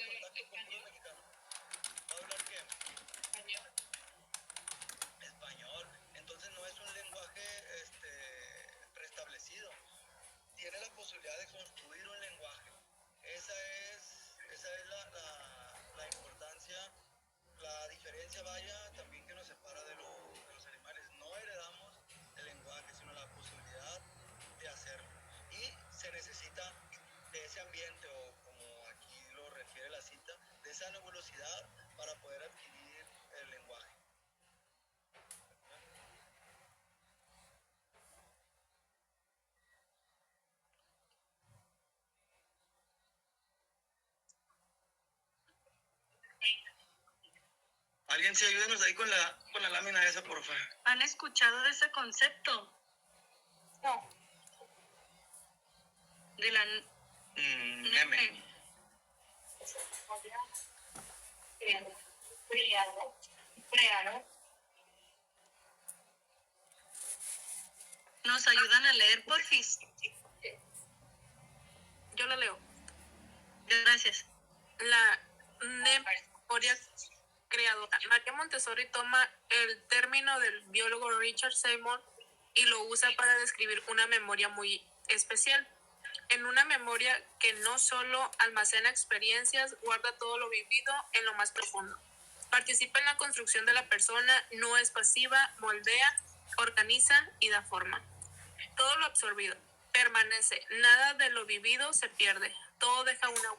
contacto con puro mexicano. ¿Va a hablar qué? Español. Entonces no es un lenguaje preestablecido. Tiene la posibilidad de construir un lenguaje. Esa es la importancia, la diferencia, vaya, también que nos separa de los animales. No heredamos el lenguaje, sino la posibilidad de hacerlo. Y se necesita de ese ambiente, o como aquí lo refiere la cita, de esa nebulosidad para poder adquirir el lenguaje. Alguien sí, ayúdenos ahí con la lámina esa, por favor. ¿Han escuchado de ese concepto? No. De la M. ¿Nos ayudan a leer, porfis? Yo la leo. Gracias. La memoria creadora. María Montessori toma el término del biólogo Richard Seymour y lo usa para describir una memoria muy especial. En una memoria que no solo almacena experiencias, guarda todo lo vivido en lo más profundo. Participa en la construcción de la persona, no es pasiva, moldea, organiza y da forma. Todo lo absorbido permanece, nada de lo vivido se pierde, todo deja una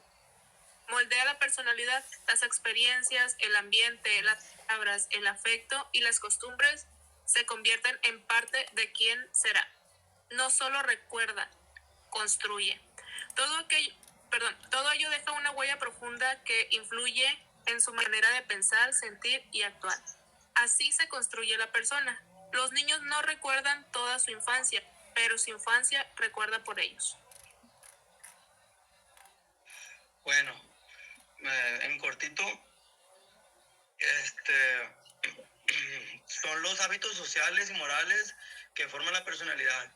moldea la personalidad, las experiencias, el ambiente, las palabras, el afecto y las costumbres se convierten en parte de quién será. No solo recuerda, construye. Todo ello deja una huella profunda que influye en su manera de pensar, sentir y actuar. Así se construye la persona. Los niños no recuerdan toda su infancia, pero su infancia recuerda por ellos. Bueno, en cortito, son los hábitos sociales y morales que forman la personalidad.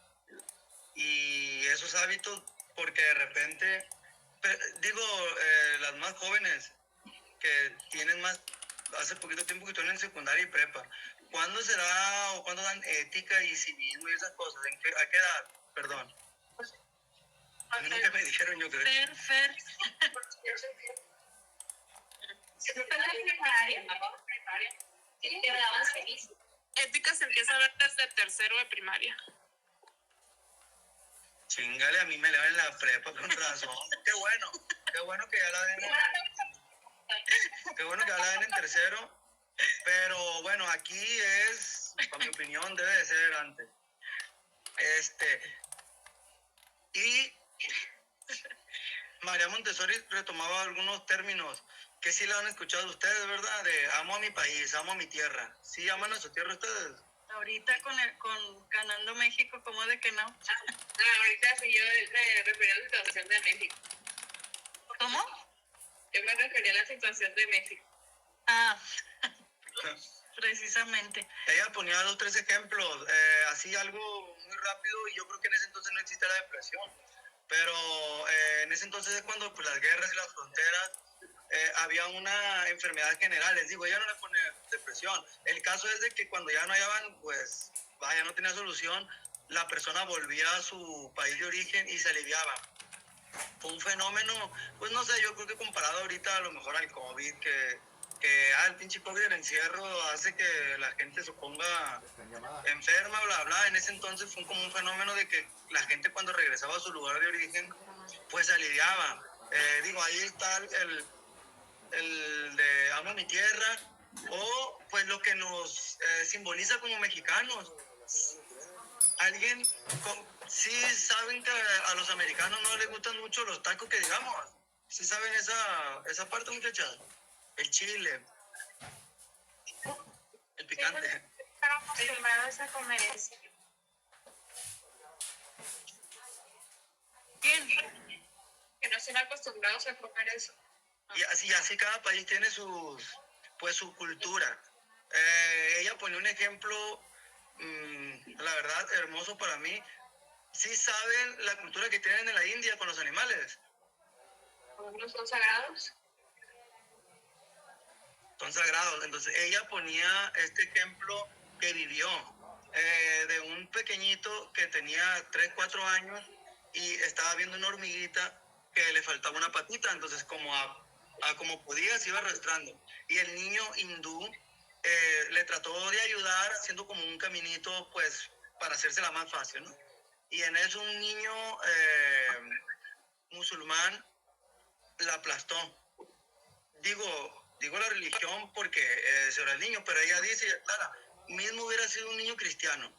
Y esos hábitos, porque de repente, las más jóvenes que tienen más, hace poquito tiempo que están en secundaria y prepa, ¿cuándo será o cuándo dan ética y civismo y esas cosas? ¿A qué edad? Perdón. Nunca me dijeron, yo creo. Fer. Ética se empieza a ver desde tercero de primaria. Chingale, a mí me le en la prepa con razón. Qué bueno que ya la den en tercero. Pero bueno, aquí para mi opinión, debe de ser antes. Y María Montessori retomaba algunos términos que sí la han escuchado ustedes, ¿verdad? De amo a mi país, amo a mi tierra. ¿Sí aman a su tierra ustedes? Ahorita con Ganando México, ¿cómo de que no? Ahorita sí, yo me refería a la situación de México. ¿Cómo? Yo me refería a la situación de México. Ah, precisamente. Ella ponía 2 o 3 ejemplos, así algo muy rápido, y yo creo que en ese entonces no existía la depresión. Pero en ese entonces es cuando pues, las guerras y las fronteras, había una enfermedad general. Les digo, ella no le pone depresión. El caso es de que cuando ya no hallaban, pues, vaya, no tenía solución, la persona volvía a su país de origen y se aliviaba. Fue un fenómeno, pues no sé, yo creo que comparado ahorita a lo mejor al COVID, que el pinche COVID del encierro hace que la gente se ponga enferma, bla, bla. En ese entonces fue como un fenómeno de que la gente cuando regresaba a su lugar de origen, pues se aliviaba. Ahí está el de amo mi tierra, o pues lo que nos simboliza como mexicanos. Alguien, sí saben que a los americanos no les gustan mucho los tacos, que digamos. ¿Sí saben esa parte, muchachas? El chile, el picante. Están acostumbrados a comer eso. ¿Quién? Que no estén acostumbrados a comer eso. Y así cada país tiene su cultura. Ella pone un ejemplo, la verdad, hermoso para mí. ¿Sí saben la cultura que tienen en la India con los animales? ¿Algunos son sagrados? son sagrados. Entonces ella ponía este ejemplo que vivió, de un pequeñito que tenía 3, 4 años y estaba viendo una hormiguita que le faltaba una patita, entonces como podía se iba arrastrando. Y el niño hindú le trató de ayudar haciendo como un caminito, pues, para hacérsela más fácil, ¿no? Y en eso un niño musulmán la aplastó. Digo la religión porque sobre el niño, pero ella dice, Clara, mismo hubiera sido un niño cristiano,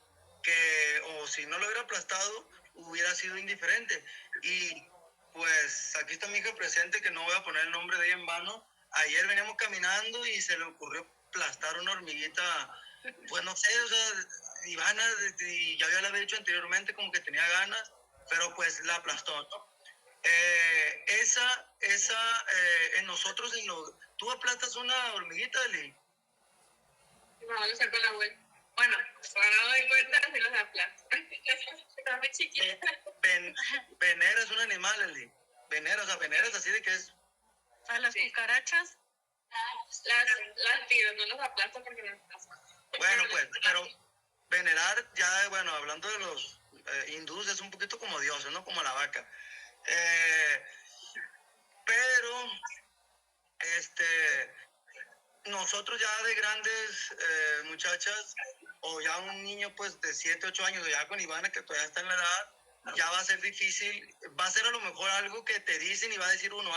o si no lo hubiera aplastado, hubiera sido indiferente. Y pues aquí está mi hija presente, que no voy a poner el nombre de ella en vano. Ayer veníamos caminando y se le ocurrió aplastar una hormiguita, pues no sé, o sea, Ivana, y ya la había dicho anteriormente, como que tenía ganas, pero pues la aplastó, ¿no? En nosotros, ¿tú aplastas una hormiguita, Eli? Vamos a hacer con la abuela. Bueno, ahora no doy cuenta si los aplasto. Está muy chiquita. Venera es un animal, Eli. Venera, o sea, venera es así de que es... A las cucarachas. Las tiro, no los aplasto porque no estás. Bueno, pues, pero venerar ya, bueno, hablando de los hindúes, es un poquito como dioses, ¿no? Como la vaca. Pero, nosotros ya de grandes muchachas, o ya un niño pues de 7, 8 años, o ya con Ivana que todavía está en la edad, ya va a ser difícil, va a ser a lo mejor algo que te dicen y va a decir uno,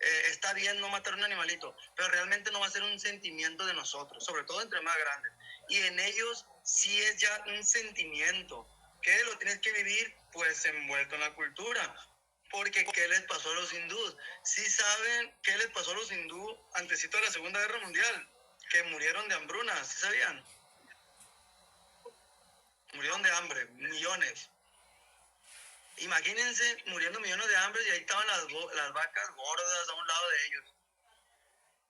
está bien no matar un animalito, pero realmente no va a ser un sentimiento de nosotros, sobre todo entre más grandes. Y en ellos sí es ya un sentimiento, que lo tienes que vivir pues envuelto en la cultura. Porque ¿qué les pasó a los hindúes? Sí saben qué les pasó a los hindúes antesito de la Segunda Guerra Mundial, que murieron de hambruna, ¿sí sabían? Murieron de hambre, millones. Imagínense muriendo millones de hambre y ahí estaban las vacas gordas a un lado de ellos.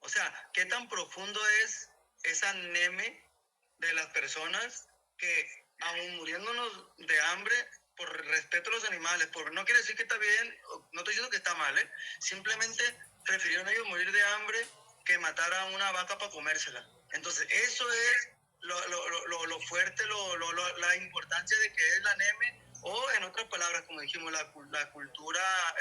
O sea, ¿qué tan profundo es esa neme de las personas que, aun muriéndonos de hambre, por respeto a los animales, porque no quiere decir que está bien, no estoy diciendo que está mal, simplemente prefirieron ellos morir de hambre que matar a una vaca para comérsela. Entonces, eso es lo fuerte, la importancia de que es la neme, o en otras palabras, como dijimos, la cultura,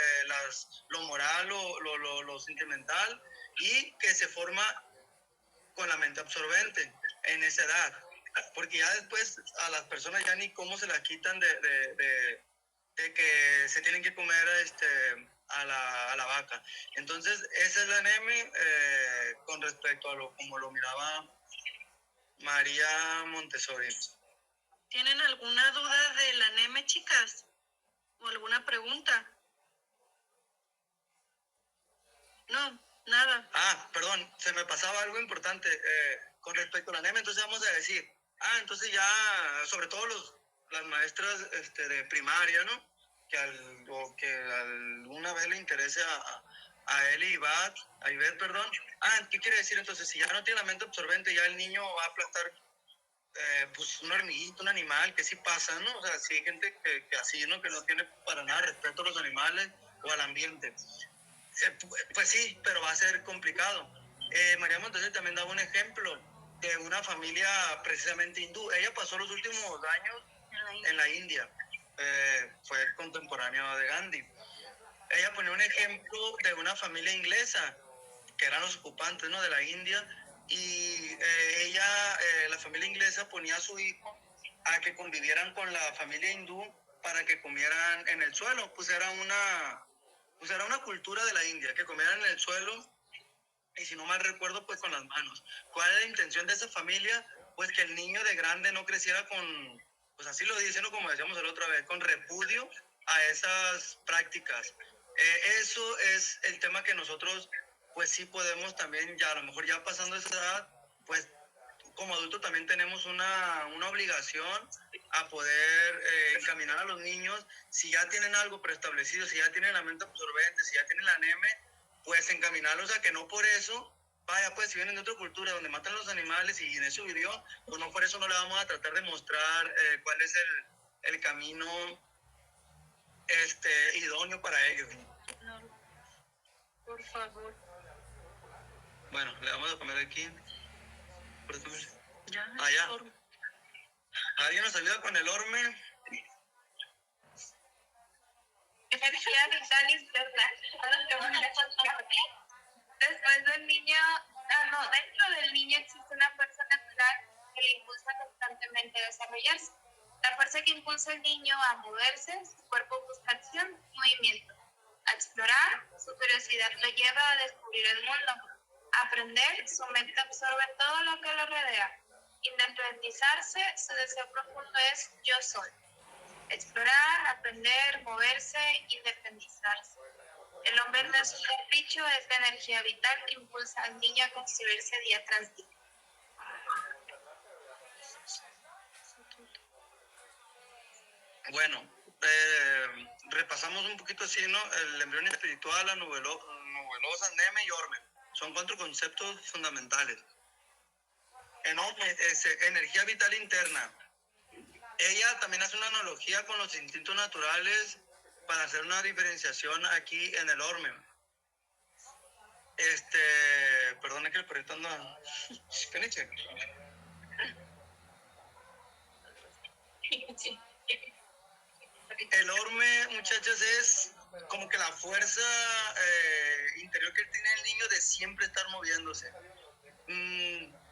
lo moral, lo sentimental, y que se forma con la mente absorbente en esa edad. Porque ya después a las personas ya ni cómo se las quitan de que se tienen que comer a la vaca. Entonces, esa es la neme con respecto a como lo miraba María Montessori. ¿Tienen alguna duda de la neme, chicas? ¿O alguna pregunta? No, nada. Perdón, se me pasaba algo importante con respecto a la neme. Entonces vamos a decir, entonces ya, sobre todo las maestras de primaria, ¿no? Que alguna vez le interese a él y a Ivette, perdón. ¿Qué quiere decir? Entonces, si ya no tiene la mente absorbente, ya el niño va a aplastar pues un hormiguito, un animal, que sí pasa, ¿no? O sea, sí hay gente que así, ¿no? Que no tiene para nada respeto a los animales o al ambiente. Pues sí, pero va a ser complicado. María Montessori también daba un ejemplo de una familia precisamente hindú. Ella pasó los últimos años en la India. Fue contemporáneo de Gandhi. Ella ponía un ejemplo de una familia inglesa, que eran los ocupantes, ¿no? De la India, y la familia inglesa ponía a su hijo a que convivieran con la familia hindú para que comieran en el suelo. Pues era una cultura de la India, que comieran en el suelo, y si no mal recuerdo, pues con las manos. ¿Cuál es la intención de esa familia? Pues que el niño de grande no creciera con, pues así lo dicen, ¿no? Como decíamos la otra vez, con repudio a esas prácticas. Eso es el tema que nosotros, pues sí podemos también, ya a lo mejor ya pasando esa edad, pues como adultos también tenemos una obligación a poder encaminar a los niños, si ya tienen algo preestablecido, si ya tienen la mente absorbente, si ya tienen la neme, pues encaminarlos a que no por eso, vaya, pues si vienen de otra cultura donde matan los animales y en eso vivió, pues no por eso no le vamos a tratar de mostrar cuál es el camino idóneo para ellos. No, por favor. Bueno, le vamos a poner aquí. Ya. Allá. ¿Alguien nos ayuda con el orme? Energía vital interna. Después del niño, dentro del niño existe una fuerza natural que le impulsa constantemente a desarrollarse. La fuerza que impulsa al niño a moverse, su cuerpo busca acción y movimiento. A explorar, su curiosidad lo lleva a descubrir el mundo. A aprender, su mente absorbe todo lo que lo rodea. Independizarse, su deseo profundo es yo soy. Explorar, aprender, moverse, independizarse. El hombre no es un capricho, es la energía vital que impulsa al niño a construirse día tras día. Bueno, repasamos un poquito así, ¿no? El embrión espiritual, la nubelosa, neme y orme. Son 4 conceptos fundamentales. Enorme, energía vital interna. Ella también hace una analogía con los instintos naturales para hacer una diferenciación aquí en el orme. Perdone que el perrito anda... Peniche. El orme, muchachos, es como que la fuerza interior que tiene el niño de siempre estar moviéndose.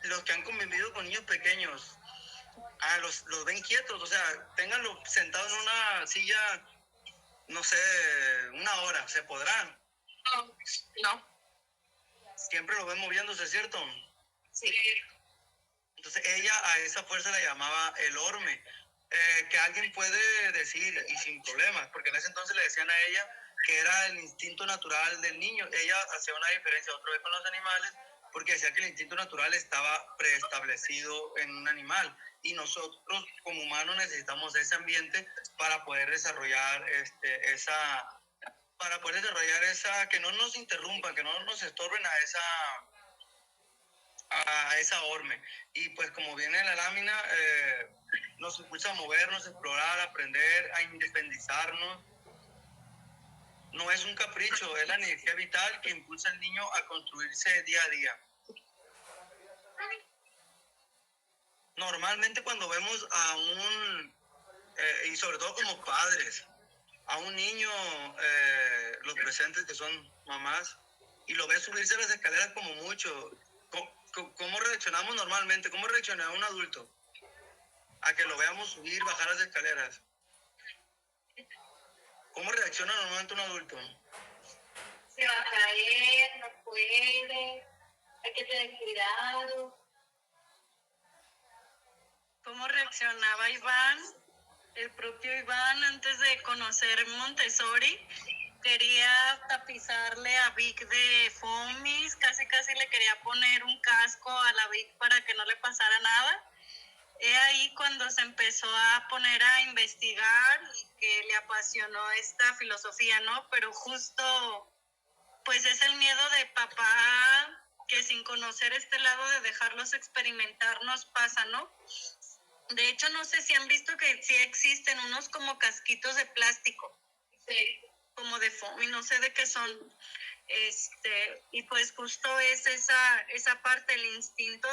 Los que han convivido con niños pequeños, los ven quietos, o sea, ténganlo sentado en una silla, no sé, 1 hora, ¿se podrán? No. Siempre lo ven moviéndose, ¿cierto? Sí. Entonces ella a esa fuerza la llamaba el orme, que alguien puede decir, y sin problemas, porque en ese entonces le decían a ella que era el instinto natural del niño. Ella hacía una diferencia otra vez con los animales, porque decía que el instinto natural estaba preestablecido en un animal, y nosotros como humanos necesitamos ese ambiente para poder desarrollar que no nos interrumpan, que no nos estorben a esa orme. Y pues como viene la lámina, nos impulsa a movernos, a explorar, a aprender, a independizarnos. No es un capricho, es la energía vital que impulsa al niño a construirse día a día. Normalmente cuando vemos a y sobre todo como padres, a un niño, los presentes que son mamás, y lo ves subirse a las escaleras como mucho, ¿cómo reaccionamos normalmente? ¿Cómo reacciona un adulto a que lo veamos subir, bajar las escaleras? ¿Cómo reacciona normalmente un adulto? Se va a caer, no puede, hay que tener cuidado. ¿Cómo reaccionaba Iván? El propio Iván, antes de conocer Montessori, quería tapizarle a Vic de foamis, casi le quería poner un casco a la Vic para que no le pasara nada. He ahí cuando se empezó a poner a investigar y que le apasionó esta filosofía, ¿no? Pero justo, pues es el miedo de papá que sin conocer este lado de dejarlos experimentar nos pasa, ¿no? De hecho, no sé si han visto que sí existen unos como casquitos de plástico. Sí. Como de foamy, no sé de qué son. Y pues justo es esa parte, el instinto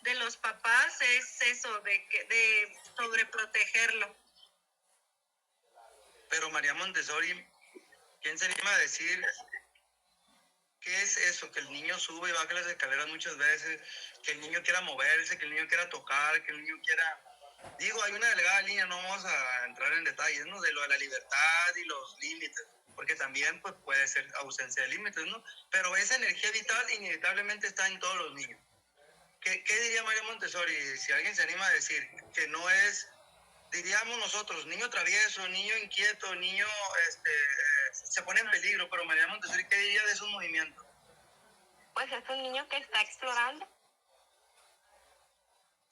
de los papás es eso, de sobreprotegerlo. Pero María Montessori, ¿quién se anima a decir qué es eso? Que el niño sube y baja las escaleras muchas veces, que el niño quiera moverse, que el niño quiera tocar, que el niño quiera... Digo, hay una delgada línea, no vamos a entrar en detalles, ¿no? De lo de la libertad y los límites, porque también pues, puede ser ausencia de límites, ¿no? Pero esa energía vital inevitablemente está en todos los niños. ¿Qué diría María Montessori si alguien se anima a decir que no es, diríamos nosotros, niño travieso, niño inquieto, niño se pone en peligro, pero María Montessori, ¿qué diría de esos movimientos? Pues es un niño que está explorando,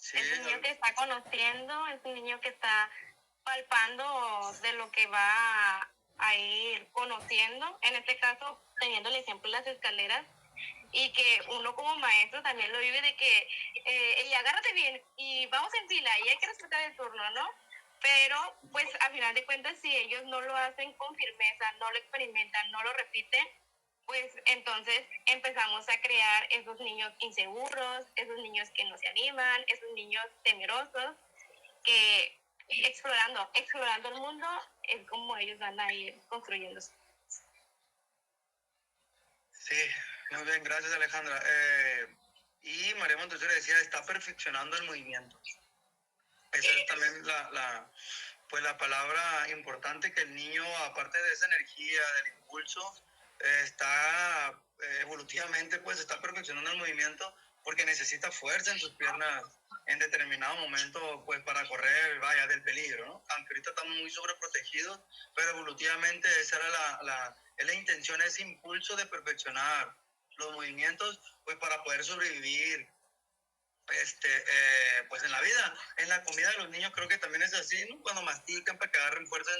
Sí, es un niño que está conociendo, es un niño que está palpando de lo que va a ir conociendo, en este caso teniendo el ejemplo de las escaleras, y que uno como maestro también lo vive de que y agárrate bien y vamos en fila y hay que respetar el turno, ¿no? Pero pues a final de cuentas si ellos no lo hacen con firmeza, no lo experimentan, no lo repiten, pues entonces empezamos a crear esos niños inseguros, esos niños que no se animan, esos niños temerosos, que explorando el mundo es como ellos van a ir construyéndose. Sí, muy bien, gracias Alejandra. Y María Montessori decía, está perfeccionando el movimiento. Esa es también pues la palabra importante, que el niño, aparte de esa energía, del impulso, está evolutivamente, pues está perfeccionando el movimiento porque necesita fuerza en sus piernas en determinado momento, pues para correr, vaya, del peligro, ¿no? Aunque ahorita estamos muy sobreprotegidos, pero evolutivamente esa era la intención, ese impulso de perfeccionar los movimientos, pues para poder sobrevivir, pues en la vida. En la comida de los niños creo que también es así, ¿no? Cuando mastican para que agarren fuerza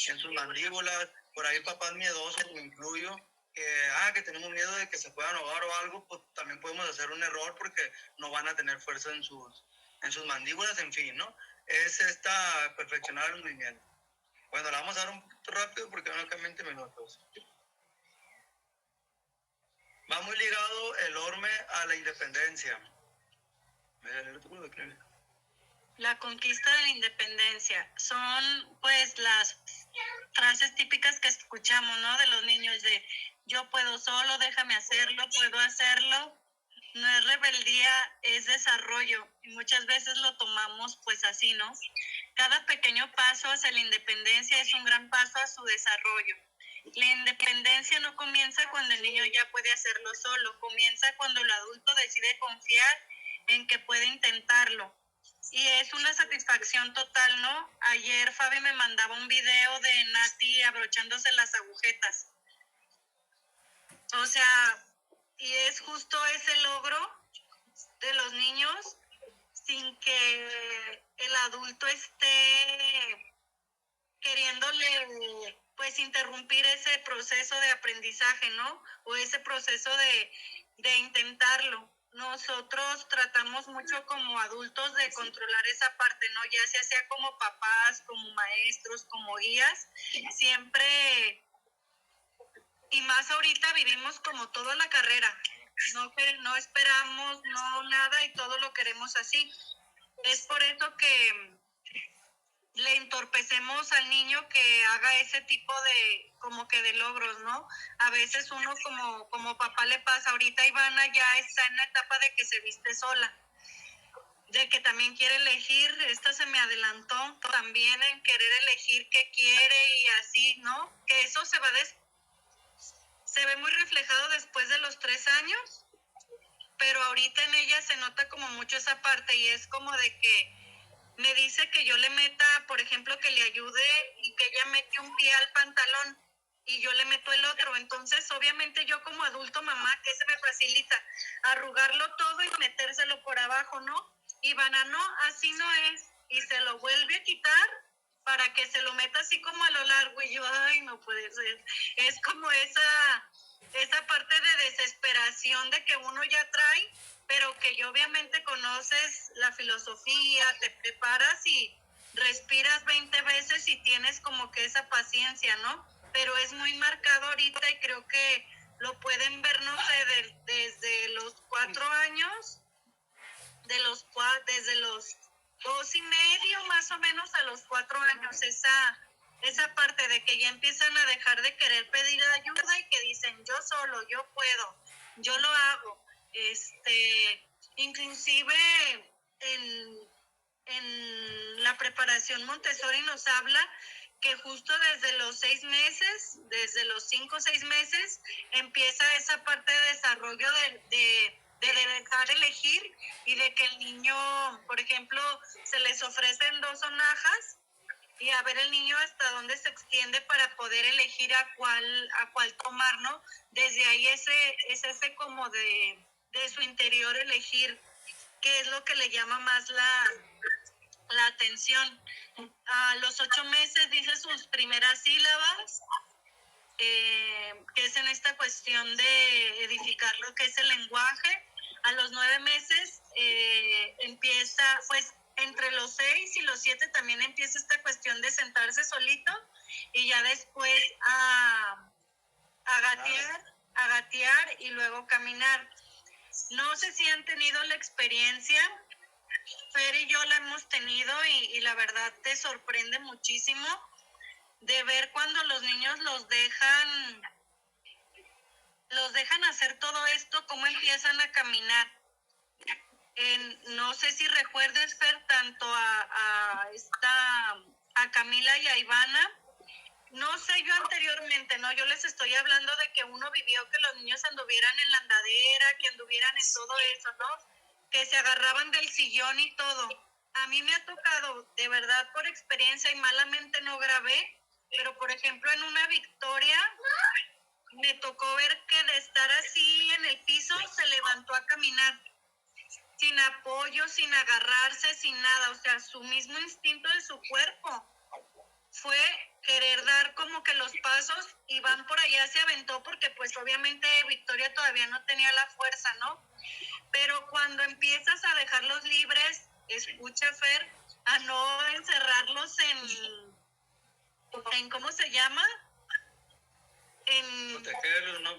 en sus mandíbulas. Por ahí papás miedosos, me incluyo, que tenemos miedo de que se puedan ahogar o algo, pues también podemos hacer un error porque no van a tener fuerza en sus mandíbulas, en fin, ¿no? Es perfeccionar el movimiento. Bueno, la vamos a dar un poquito rápido porque van a quedar 20 minutos. Va muy ligado el orme a la independencia. La conquista de la independencia son pues las frases típicas que escuchamos, ¿no? De los niños de yo puedo solo, déjame hacerlo, puedo hacerlo. No es rebeldía, es desarrollo, y muchas veces lo tomamos pues así, ¿no? Cada pequeño paso hacia la independencia es un gran paso a su desarrollo. La independencia no comienza cuando el niño ya puede hacerlo solo, comienza cuando el adulto decide confiar en que puede intentarlo. Y es una satisfacción total, ¿no? Ayer Fabi me mandaba un video de Nati abrochándose las agujetas. O sea, y es justo ese logro de los niños sin que el adulto esté queriéndole pues interrumpir ese proceso de aprendizaje, ¿no? O ese proceso de intentarlo. Nosotros tratamos mucho como adultos de controlar esa parte, ¿no? Ya sea como papás, como maestros, como guías, siempre, y más ahorita vivimos como toda la carrera, no esperamos, no nada, y todo lo queremos así. Es por eso que le entorpecemos al niño que haga ese tipo de, como que de logros, ¿no? A veces uno como papá le pasa, ahorita Ivana ya está en la etapa de que se viste sola, de que también quiere elegir, esta se me adelantó, también en querer elegir qué quiere y así, ¿no? Que eso se ve muy reflejado después de los 3 años, pero ahorita en ella se nota como mucho esa parte, y es como de que me dice que yo le meta, por ejemplo, que le ayude y que ella mete un pie al pantalón y yo le meto el otro. Entonces, obviamente yo como adulto, mamá, ¿qué se me facilita? Arrugarlo todo y metérselo por abajo, ¿no? Y Ivana, no, así no es. Y se lo vuelve a quitar para que se lo meta así como a lo largo. Y yo, ay, no puede ser. Es como esa parte de desesperación de que uno ya trae, pero que ya obviamente conoces la filosofía, te preparas y respiras 20 veces y tienes como que esa paciencia, ¿no? Pero es muy marcado ahorita y creo que lo pueden ver, no sé, desde los 4 años, desde los 2 y medio más o menos a los 4 años, esa parte de que ya empiezan a dejar de querer pedir ayuda y que dicen yo solo, yo puedo, yo lo hago. Inclusive en la preparación Montessori nos habla que justo desde los 6 meses, desde los 5 o 6 meses, empieza esa parte de desarrollo de dejar elegir, y de que el niño, por ejemplo, se les ofrecen 2 sonajas y a ver el niño hasta dónde se extiende para poder elegir a cuál tomar, ¿no? Desde ahí es ese como de su interior elegir qué es lo que le llama más la atención. A los 8 meses dice sus primeras sílabas, que es en esta cuestión de edificar lo que es el lenguaje. A los 9 meses empieza, pues entre los 6 y los 7 también empieza esta cuestión de sentarse solito y ya después a gatear a gatear y luego caminar. No sé si han tenido la experiencia, Fer y yo la hemos tenido y la verdad te sorprende muchísimo de ver cuando los niños los dejan hacer todo esto, cómo empiezan a caminar. No sé si recuerdes, Fer, tanto a Camila y a Ivana. No sé yo anteriormente, ¿no? Yo les estoy hablando de que uno vivió que los niños anduvieran en la andadera, que anduvieran en todo eso, ¿no? Que se agarraban del sillón y todo. A mí me ha tocado, de verdad, por experiencia y malamente no grabé, pero por ejemplo en una Victoria me tocó ver que de estar así en el piso se levantó a caminar, sin apoyo, sin agarrarse, sin nada, o sea, su mismo instinto de su cuerpo fue querer dar como que los pasos y van por allá, se aventó porque pues obviamente Victoria todavía no tenía la fuerza, ¿no? Pero cuando empiezas a dejarlos libres, escucha, Fer, a no encerrarlos en ¿cómo se llama? Protegerlos, ¿no?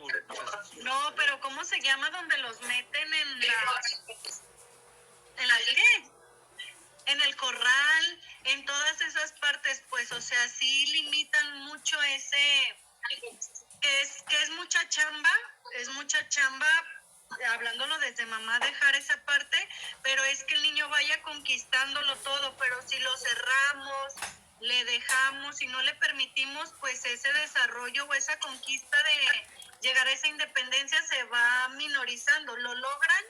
No, pero ¿cómo se llama donde los meten en la qué? En el corral, en todas esas partes, pues, o sea, sí limitan mucho ese, que es mucha chamba, hablándolo desde mamá, dejar esa parte, pero es que el niño vaya conquistándolo todo, pero si lo cerramos, le dejamos y no le permitimos, pues, ese desarrollo o esa conquista de llegar a esa independencia se va minorizando, lo logran,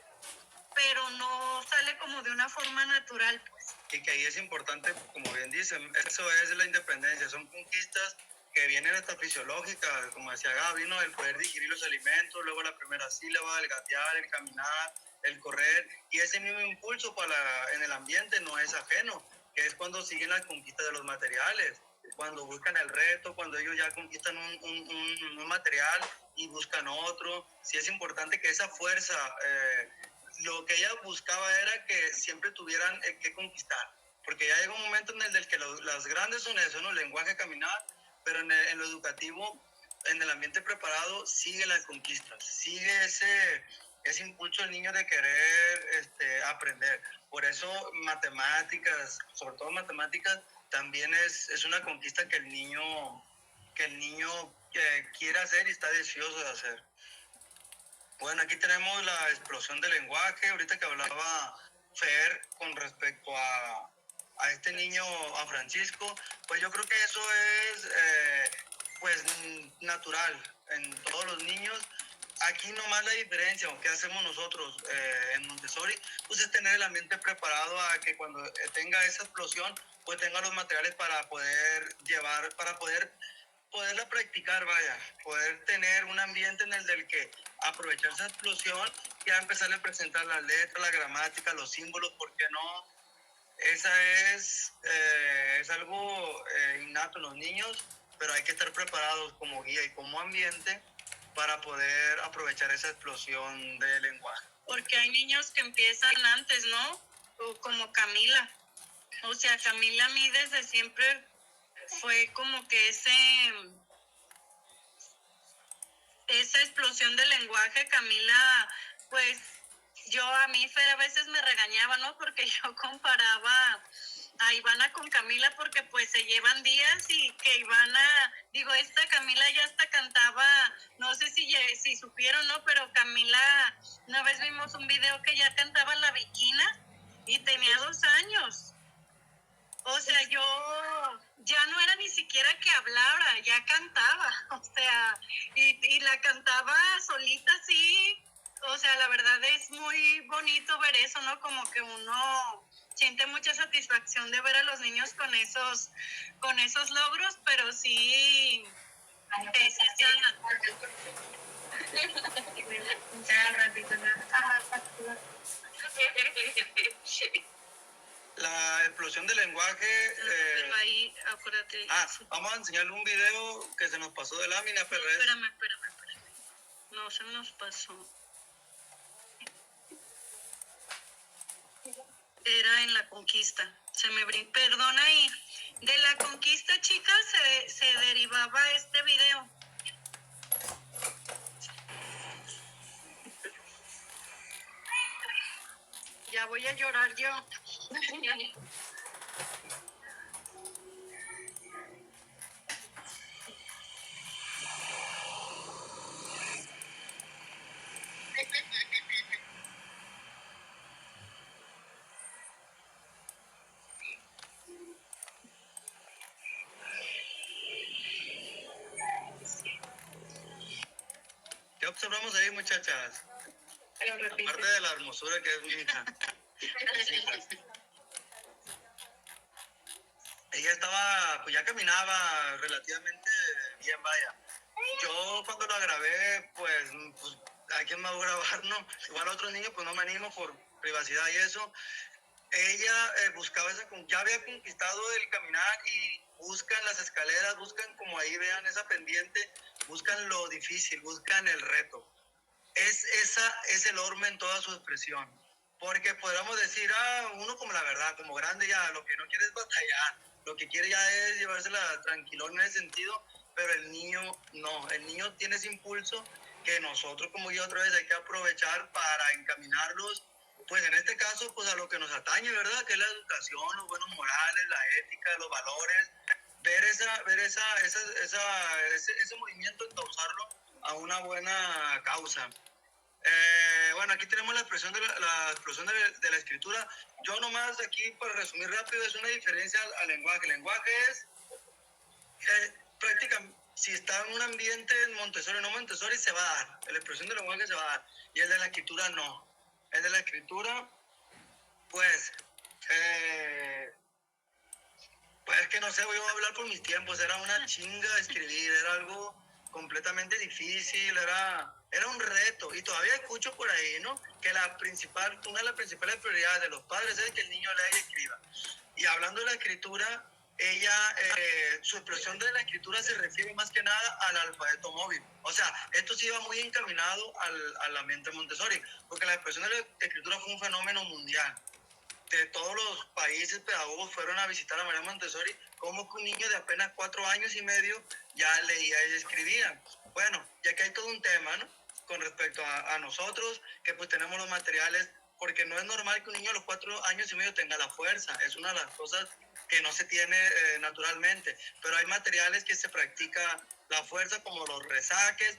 pero no sale como de una forma natural, pues. Y que ahí es importante, como bien dicen, eso es la independencia, son conquistas que vienen hasta fisiológicas, como decía Gaby, ¿no? El poder digerir los alimentos, luego la primera sílaba, el gatear, el caminar, el correr, y ese mismo impulso en el ambiente no es ajeno, que es cuando siguen las conquistas de los materiales, cuando buscan el reto, cuando ellos ya conquistan un material y buscan otro. Sí es importante que esa fuerza, lo que ella buscaba era que siempre tuvieran que conquistar, porque ya llega un momento en el que las grandes son eso, ¿no? El lenguaje, caminar, pero en lo educativo, en el ambiente preparado, sigue las conquistas, sigue ese impulso del niño de querer aprender. Por eso matemáticas, sobre todo matemáticas, también es una conquista que el niño quiere hacer y está deseoso de hacer. Bueno, aquí tenemos la explosión del lenguaje, ahorita que hablaba Fer con respecto a este niño, a Francisco, pues yo creo que eso es pues natural en todos los niños. Aquí nomás la diferencia, o qué hacemos nosotros en Montessori, pues es tener el ambiente preparado a que cuando tenga esa explosión, pues tenga los materiales para poder llevar, para poderla practicar, vaya, poder tener un ambiente en el del que aprovechar esa explosión y a empezar a presentar las letras, la gramática, los símbolos, ¿por qué no? Esa es algo innato en los niños, pero hay que estar preparados como guía y como ambiente para poder aprovechar esa explosión de lenguaje. Porque hay niños que empiezan antes, ¿no? O como Camila. O sea, Camila a mí desde siempre fue como que esa explosión de lenguaje. Camila, pues a mí Fer a veces me regañaba, ¿no? Porque yo comparaba a Ivana con Camila porque pues se llevan días y que Ivana, esta Camila ya hasta cantaba, no sé si supieron, ¿no? Pero Camila, una vez vimos un video que ya cantaba La Viquina y tenía 2 años. O sea, yo ya no era ni siquiera que hablara, ya cantaba, o sea, y la cantaba solita así. O sea, la verdad es muy bonito ver eso, ¿no? Como que uno siente mucha satisfacción de ver a los niños con esos logros, pero sí es La explosión del lenguaje. Pero ahí, acuérdate. Vamos a enseñarle un video que se nos pasó de lámina, pero espérame. No, se nos pasó. Era en la conquista. Se me brincó. Perdona ahí. De la conquista, chicas, se derivaba este video. Ya voy a llorar yo. ¿Qué observamos ahí, muchachas? Lo repite. Aparte de la hermosura que es mi hija. Mis hijas. Ella estaba, pues ya caminaba relativamente bien, vaya. Yo cuando la grabé, pues ¿a quién me voy a grabar? No, igual a otros niños, pues no me animo por privacidad y eso. Ella buscaba ya había conquistado el caminar y buscan las escaleras, buscan como ahí vean esa pendiente, buscan lo difícil, buscan el reto. Es el orme en toda su expresión. Porque podríamos decir, uno como la verdad, como grande ya, lo que no quiere es batallar, lo que quiere ya es llevársela tranquilón en ese sentido, pero el niño no, el niño tiene ese impulso que nosotros como yo otra vez hay que aprovechar para encaminarlos, pues en este caso, pues a lo que nos atañe, ¿verdad? Que es la educación, los buenos morales, la ética, los valores, ver ese movimiento, encauzarlo a una buena causa. Bueno, aquí tenemos la expresión de la escritura. Yo nomás aquí, para resumir rápido, es una diferencia al lenguaje. El lenguaje es prácticamente, si está en un ambiente Montessori o no Montessori, se va a dar. La expresión del lenguaje se va a dar. Y el de la escritura no. El de la escritura, pues es que no sé, voy a hablar por mis tiempos. Era una chinga escribir, era algo completamente difícil, era un reto. Y todavía escucho por ahí, ¿no? Que una de las principales prioridades de los padres es que el niño lea y escriba. Y hablando de la escritura, su expresión de la escritura se refiere más que nada al alfabeto móvil. O sea, esto sí iba muy encaminado al ambiente Montessori, porque la expresión de la escritura fue un fenómeno mundial. De todos los países pedagogos fueron a visitar a María Montessori, como que un niño de apenas 4 años y medio ya leía y escribía. Bueno, ya que hay todo un tema, ¿no? Con respecto a nosotros, que pues tenemos los materiales, porque no es normal que un niño a los 4 años y medio tenga la fuerza, es una de las cosas que no se tiene naturalmente, pero hay materiales que se practica la fuerza, como los resaques.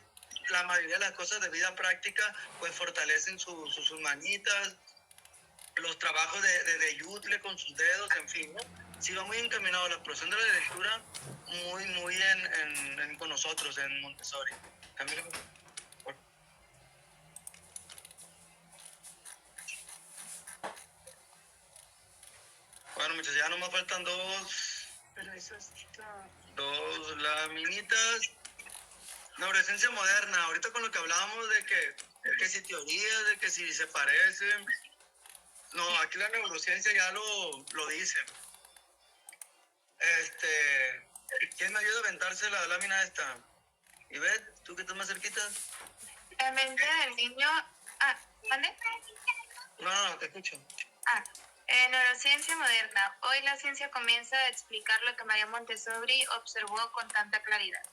La mayoría de las cosas de vida práctica pues fortalecen sus manitas, los trabajos de yutle con sus dedos, en fin, ¿no? Sí va muy encaminado la expresión de la lectura, muy con nosotros en Montessori. Camilo. Bueno, muchachos, ya nomás faltan dos laminitas. Neurociencia moderna, ahorita con lo que hablábamos de que si teorías, de que si se parecen. No, aquí la neurociencia ya lo dice. ¿Quién me ayuda a aventarse la lámina esta? Ivette, ¿tú que estás más cerquita? La mente del niño... ¿vale? No, te escucho. Neurociencia moderna. Hoy la ciencia comienza a explicar lo que María Montessori observó con tanta claridad.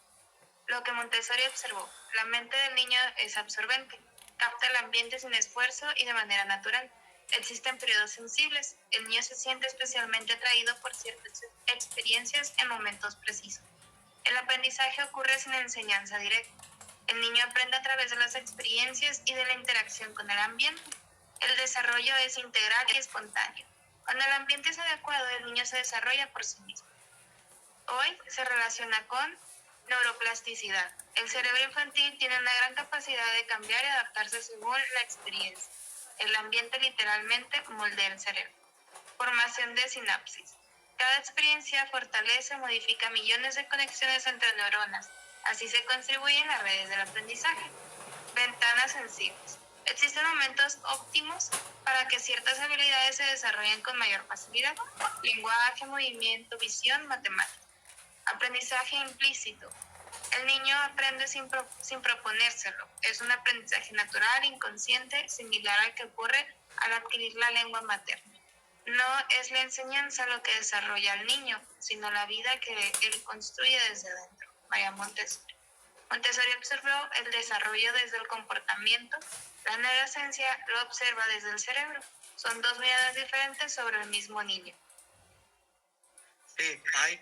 Lo que Montessori observó, la mente del niño es absorbente, capta el ambiente sin esfuerzo y de manera natural. Existen periodos sensibles. El niño se siente especialmente atraído por ciertas experiencias en momentos precisos. El aprendizaje ocurre sin enseñanza directa. El niño aprende a través de las experiencias y de la interacción con el ambiente. El desarrollo es integral y espontáneo. Cuando el ambiente es adecuado, el niño se desarrolla por sí mismo. Hoy se relaciona con neuroplasticidad. El cerebro infantil tiene una gran capacidad de cambiar y adaptarse según la experiencia. El ambiente literalmente moldea el cerebro. Formación de sinapsis. Cada experiencia fortalece o modifica millones de conexiones entre neuronas. Así se contribuyen las redes del aprendizaje. Ventanas sensibles. Existen momentos óptimos para que ciertas habilidades se desarrollen con mayor facilidad. Lenguaje, movimiento, visión, matemática. Aprendizaje implícito. El niño aprende sin proponérselo. Es un aprendizaje natural, inconsciente, similar al que ocurre al adquirir la lengua materna. No es la enseñanza lo que desarrolla al niño, sino la vida que él construye desde dentro. María Montessori. Montessori observó el desarrollo desde el comportamiento. La neurociencia lo observa desde el cerebro. Son dos miradas diferentes sobre el mismo niño. Sí, hay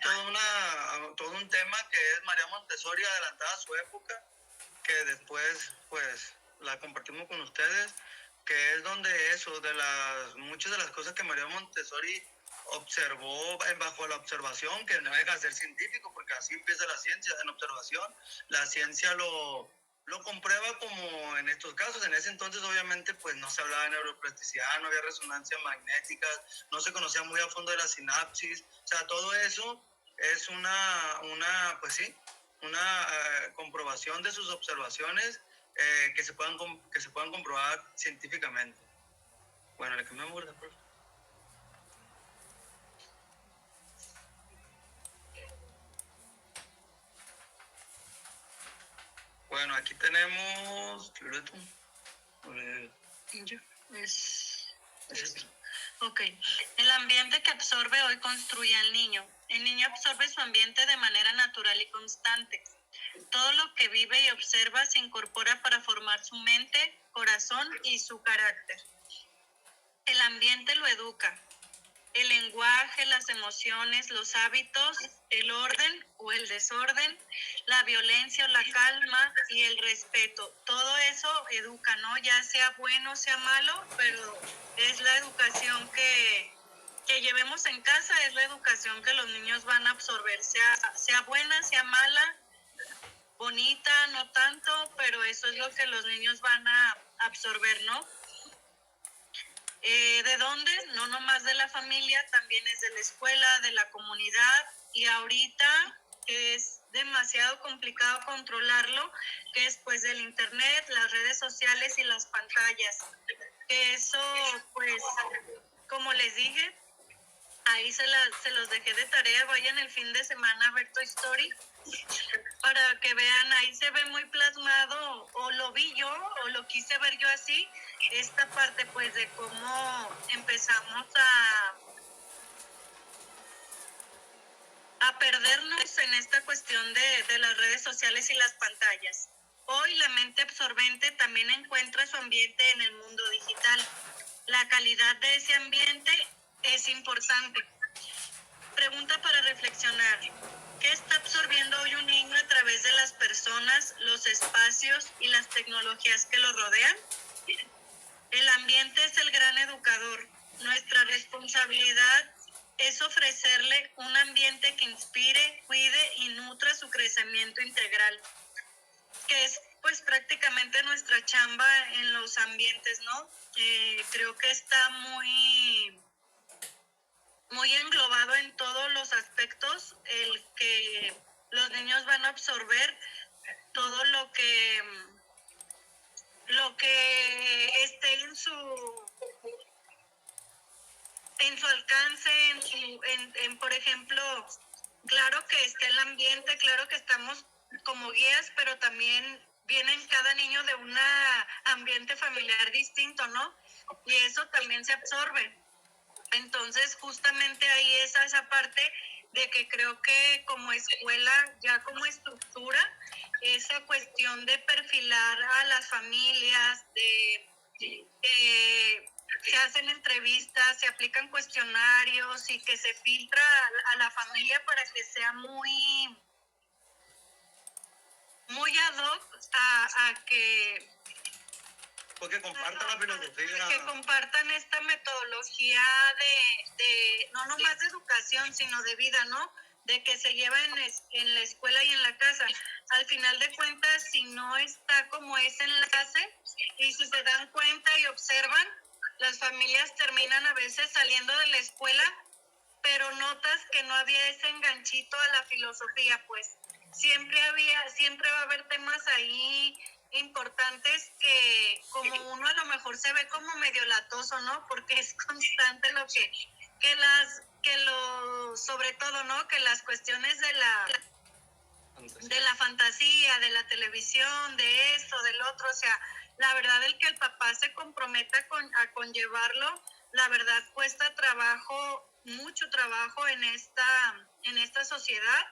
todo un tema que es María Montessori adelantada a su época, que después pues la compartimos con ustedes, que es donde eso, muchas de las cosas que María Montessori observó bajo la observación, que no deja de ser científico, porque así empieza la ciencia, en observación. La ciencia lo comprueba como en estos casos. En ese entonces obviamente pues no se hablaba de neuroplasticidad, no había resonancias magnéticas, no se conocía muy a fondo de la sinapsis. O sea, todo eso es una comprobación de sus observaciones que se puedan comprobar científicamente. Bueno, le cambiamos burda, profe. Bueno, aquí tenemos... Ok. El ambiente que absorbe hoy construye al niño. El niño absorbe su ambiente de manera natural y constante. Todo lo que vive y observa se incorpora para formar su mente, corazón y su carácter. El ambiente lo educa. El lenguaje, las emociones, los hábitos, el orden o el desorden, la violencia o la calma y el respeto. Todo eso educa, ¿no? Ya sea bueno, sea malo, pero es la educación que llevemos en casa, es la educación que los niños van a absorber, sea buena, sea mala, bonita, no tanto, pero eso es lo que los niños van a absorber, ¿no? ¿De dónde? No nomás de la familia, también es de la escuela, de la comunidad, y ahorita es demasiado complicado controlarlo, que es pues del internet, las redes sociales y las pantallas. Eso pues, como les dije, ahí se los dejé de tarea, vayan el fin de semana a ver Toy Story, para que vean, ahí se ve muy plasmado, o lo vi yo, o lo quise ver yo así, esta parte pues de cómo empezamos a perdernos en esta cuestión de las redes sociales y las pantallas. Hoy la mente absorbente también encuentra su ambiente en el mundo digital. La calidad de ese ambiente es importante. Pregunta para reflexionar. ¿Qué está absorbiendo hoy un niño a través de las personas, los espacios y las tecnologías que lo rodean? El ambiente es el gran educador. Nuestra responsabilidad es ofrecerle un ambiente que inspire, cuide y nutra su crecimiento integral, que es pues prácticamente nuestra chamba en los ambientes, ¿no? Creo que está muy englobado en todos los aspectos, el que los niños van a absorber todo lo que esté en su alcance, por ejemplo, claro que está el ambiente, claro que estamos como guías, pero también vienen cada niño de un ambiente familiar distinto, ¿no? Y eso también se absorbe. Entonces, justamente ahí es esa parte de que creo que como escuela, ya como estructura, esa cuestión de perfilar a las familias, se hacen entrevistas, se aplican cuestionarios y que se filtra a la familia para que sea muy ad hoc a que Porque compartan la filosofía. Que compartan esta metodología de no nomás de educación, sino de vida, ¿no? De que se lleva en la escuela y en la casa. Al final de cuentas, si no está como ese enlace, y si se dan cuenta y observan, las familias terminan a veces saliendo de la escuela, pero notas que no había ese enganchito a la filosofía, pues. Siempre va a haber temas ahí importantes que como uno a lo mejor se ve como medio latoso, ¿no? Porque es constante lo sobre todo, ¿no? Que las cuestiones de la fantasía, de la televisión, de esto, del otro, o sea, la verdad el que el papá se comprometa a conllevarlo, la verdad cuesta trabajo, mucho trabajo en esta sociedad,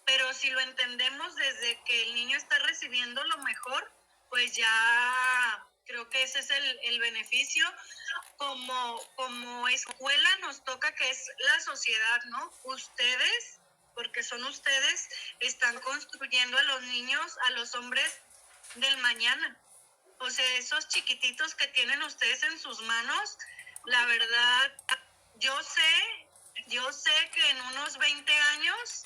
pero si lo entendemos desde que el niño está recibiendo lo mejor, pues ya Creo que ese es el beneficio. Como escuela nos toca que es la sociedad, ¿no? Ustedes, porque son ustedes, están construyendo a los niños, a los hombres del mañana. O sea, esos chiquititos que tienen ustedes en sus manos, la verdad, yo sé que en unos 20 años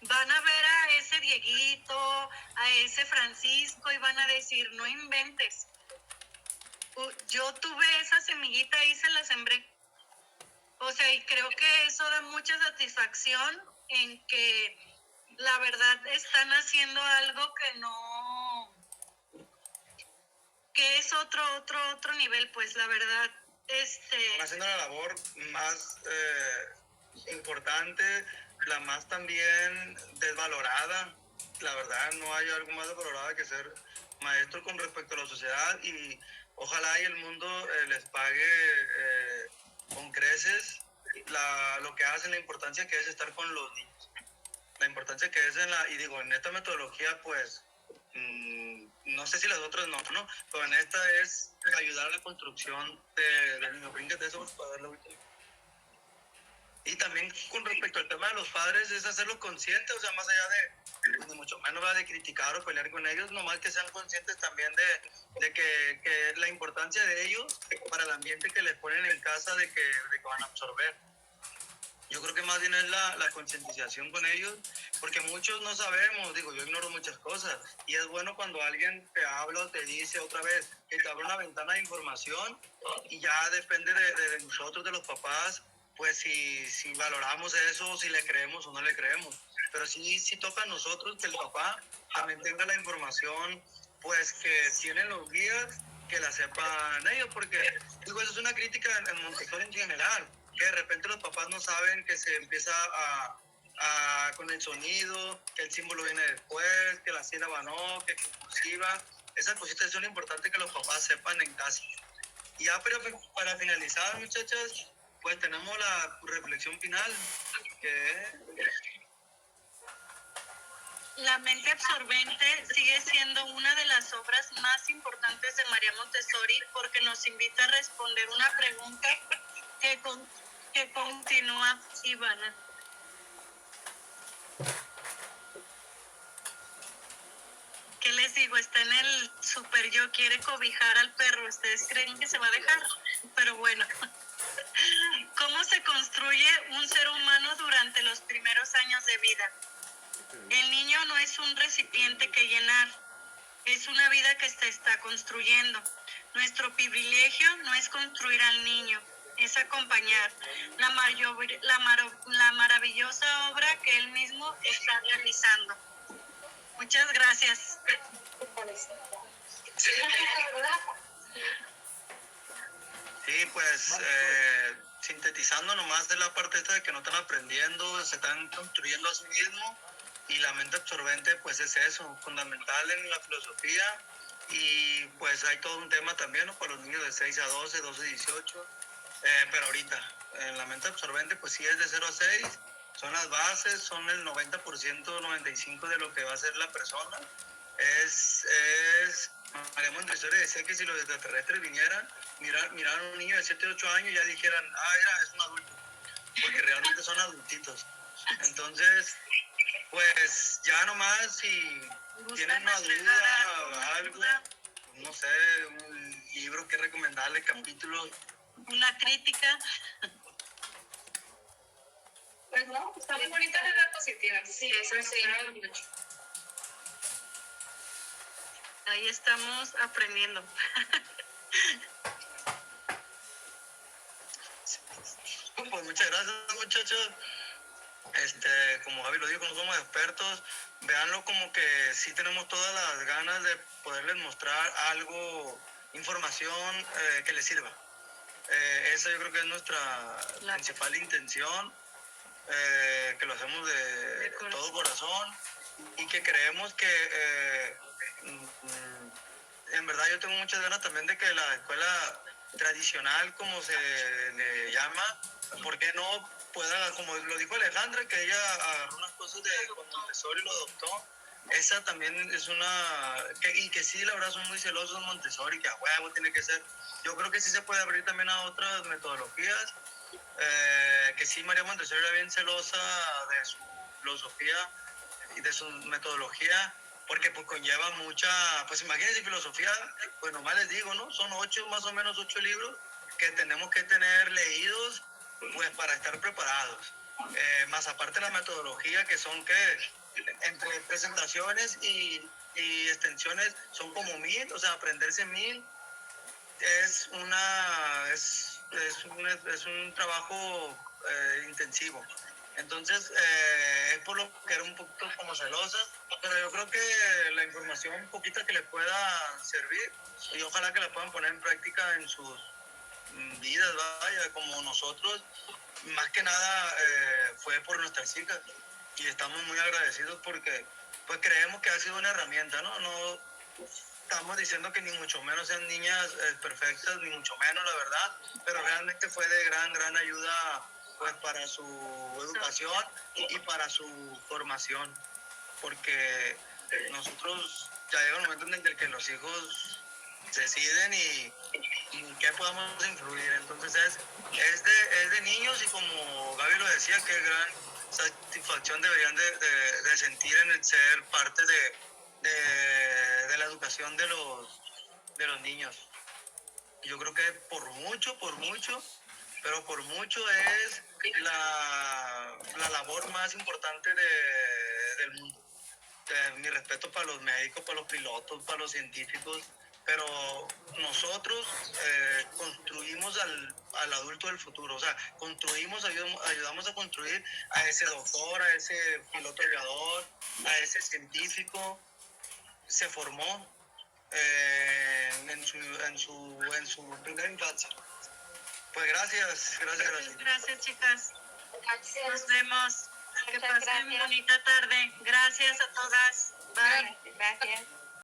van a ver a ese Dieguito, a ese Francisco y van a decir, no inventes. Yo tuve esa semillita y se la sembré. O sea, y creo que eso da mucha satisfacción en que la verdad están haciendo algo que es otro nivel, pues la verdad, Están haciendo la labor más importante, la más también desvalorada. La verdad, no hay algo más desvalorado que ser maestro con respecto a la sociedad, y ojalá y el mundo les pague con creces lo que hacen, la importancia que es estar con los niños, la importancia que es en esta metodología, pues no sé si las otras no, pero en esta es ayudar a la construcción del niño. Bríncate eso para darle ahorita. Y también con respecto al tema de los padres, es hacerlos conscientes, o sea, más allá de mucho menos va de criticar o pelear con ellos, nomás que sean conscientes también de que la importancia de ellos para el ambiente que les ponen en casa, de que van a absorber. Yo creo que más bien es la concientización con ellos, porque muchos no sabemos, yo ignoro muchas cosas, y es bueno cuando alguien te habla o te dice otra vez, que te abre una ventana de información, y ya depende de nosotros, de los papás, pues si valoramos eso, si le creemos o no le creemos. Pero sí toca a nosotros que el papá también tenga la información, pues que tienen los guías, que la sepan ellos, porque eso es una crítica en Montessori en general, que de repente los papás no saben que se empieza con el sonido, que el símbolo viene después, que la sílaba no, que cursiva. Esas cositas son importantes que los papás sepan en casa. Y ya para finalizar, muchachas, pues tenemos la reflexión final, que La mente absorbente sigue siendo una de las obras más importantes de María Montessori porque nos invita a responder una pregunta que continúa, Ivana. ¿Qué les digo? Está en el super yo, quiere cobijar al perro. ¿Ustedes creen que se va a dejar? Pero bueno. ¿Cómo se construye un ser humano durante los primeros años de vida? El niño no es un recipiente que llenar, es una vida que se está construyendo. Nuestro privilegio no es construir al niño, es acompañar la maravillosa obra que él mismo está realizando. Muchas gracias. sí, pues sintetizando nomás de la parte esta de que no están aprendiendo, se están construyendo a sí mismos, y la mente absorbente pues es eso, fundamental en la filosofía. Y pues hay todo un tema también, ¿no?, para los niños de 6 a 12, 12 a 18, pero ahorita en la mente absorbente pues sí es de 0 a 6, son las bases, son el 90%, 95% de lo que va a ser la persona. María Montessori decía que si los extraterrestres vinieran, miraran a un niño de 7 o 8 años, ya dijeran, es un adulto, porque realmente son adultitos. Entonces, pues ya nomás si tienen una duda o algo, no sé, un libro que recomendarle, capítulos. Una crítica. Pues no, está muy bonita la edad positiva. Sí, eso sí, mucho. Ahí estamos aprendiendo. Pues muchas gracias, muchachos. Como Javi lo dijo, no somos expertos. Véanlo como que sí tenemos todas las ganas de poderles mostrar algo, información que les sirva. Esa yo creo que es nuestra principal intención, que lo hacemos de todo corazón, y que creemos que en verdad yo tengo muchas ganas también de que la escuela tradicional, como se le llama, ¿por qué no pueda, como lo dijo Alejandra, que ella agarró unas cosas de Montessori y lo adoptó? esa también es y que sí, la verdad, son muy celosos Montessori, que a huevo tiene que ser. Yo creo que sí se puede abrir también a otras metodologías, que sí, María Montessori era bien celosa de su filosofía y de su metodología, porque pues conlleva mucha, pues imagínense, filosofía, pues nomás les digo, ¿no? Son más o menos 8 libros que tenemos que tener leídos, pues para estar preparados. Más aparte la metodología, que son que entre presentaciones y extensiones son como 1000, o sea, aprenderse 1000 es es un trabajo intensivo. Entonces, es por lo que era un poquito como celosa, pero yo creo que la información poquita que les pueda servir, y ojalá que la puedan poner en práctica en sus vidas, vaya, como nosotros, más que nada fue por nuestras hijas, y estamos muy agradecidos porque pues creemos que ha sido una herramienta, ¿no? No estamos diciendo que ni mucho menos sean niñas perfectas, ni mucho menos, la verdad, pero realmente fue de gran ayuda, pues, para su educación y para su formación, porque nosotros ya llega un momento en el que los hijos deciden y qué podamos influir. Entonces es de niños, y como Gaby lo decía, qué gran satisfacción deberían de sentir en el ser parte de la educación de los niños. Yo creo que por mucho, pero por mucho es la labor más importante del mundo. Mi respeto para los médicos, para los pilotos, para los científicos, pero nosotros construimos al adulto del futuro, o sea, ayudamos a construir a ese doctor, a ese piloto aviador, a ese científico. Se formó en su primera infancia. Pues gracias. Gracias, chicas. Gracias. Nos vemos. Que Muchas pasen gracias. bonita tarde. Gracias a todas. Bye. Gracias.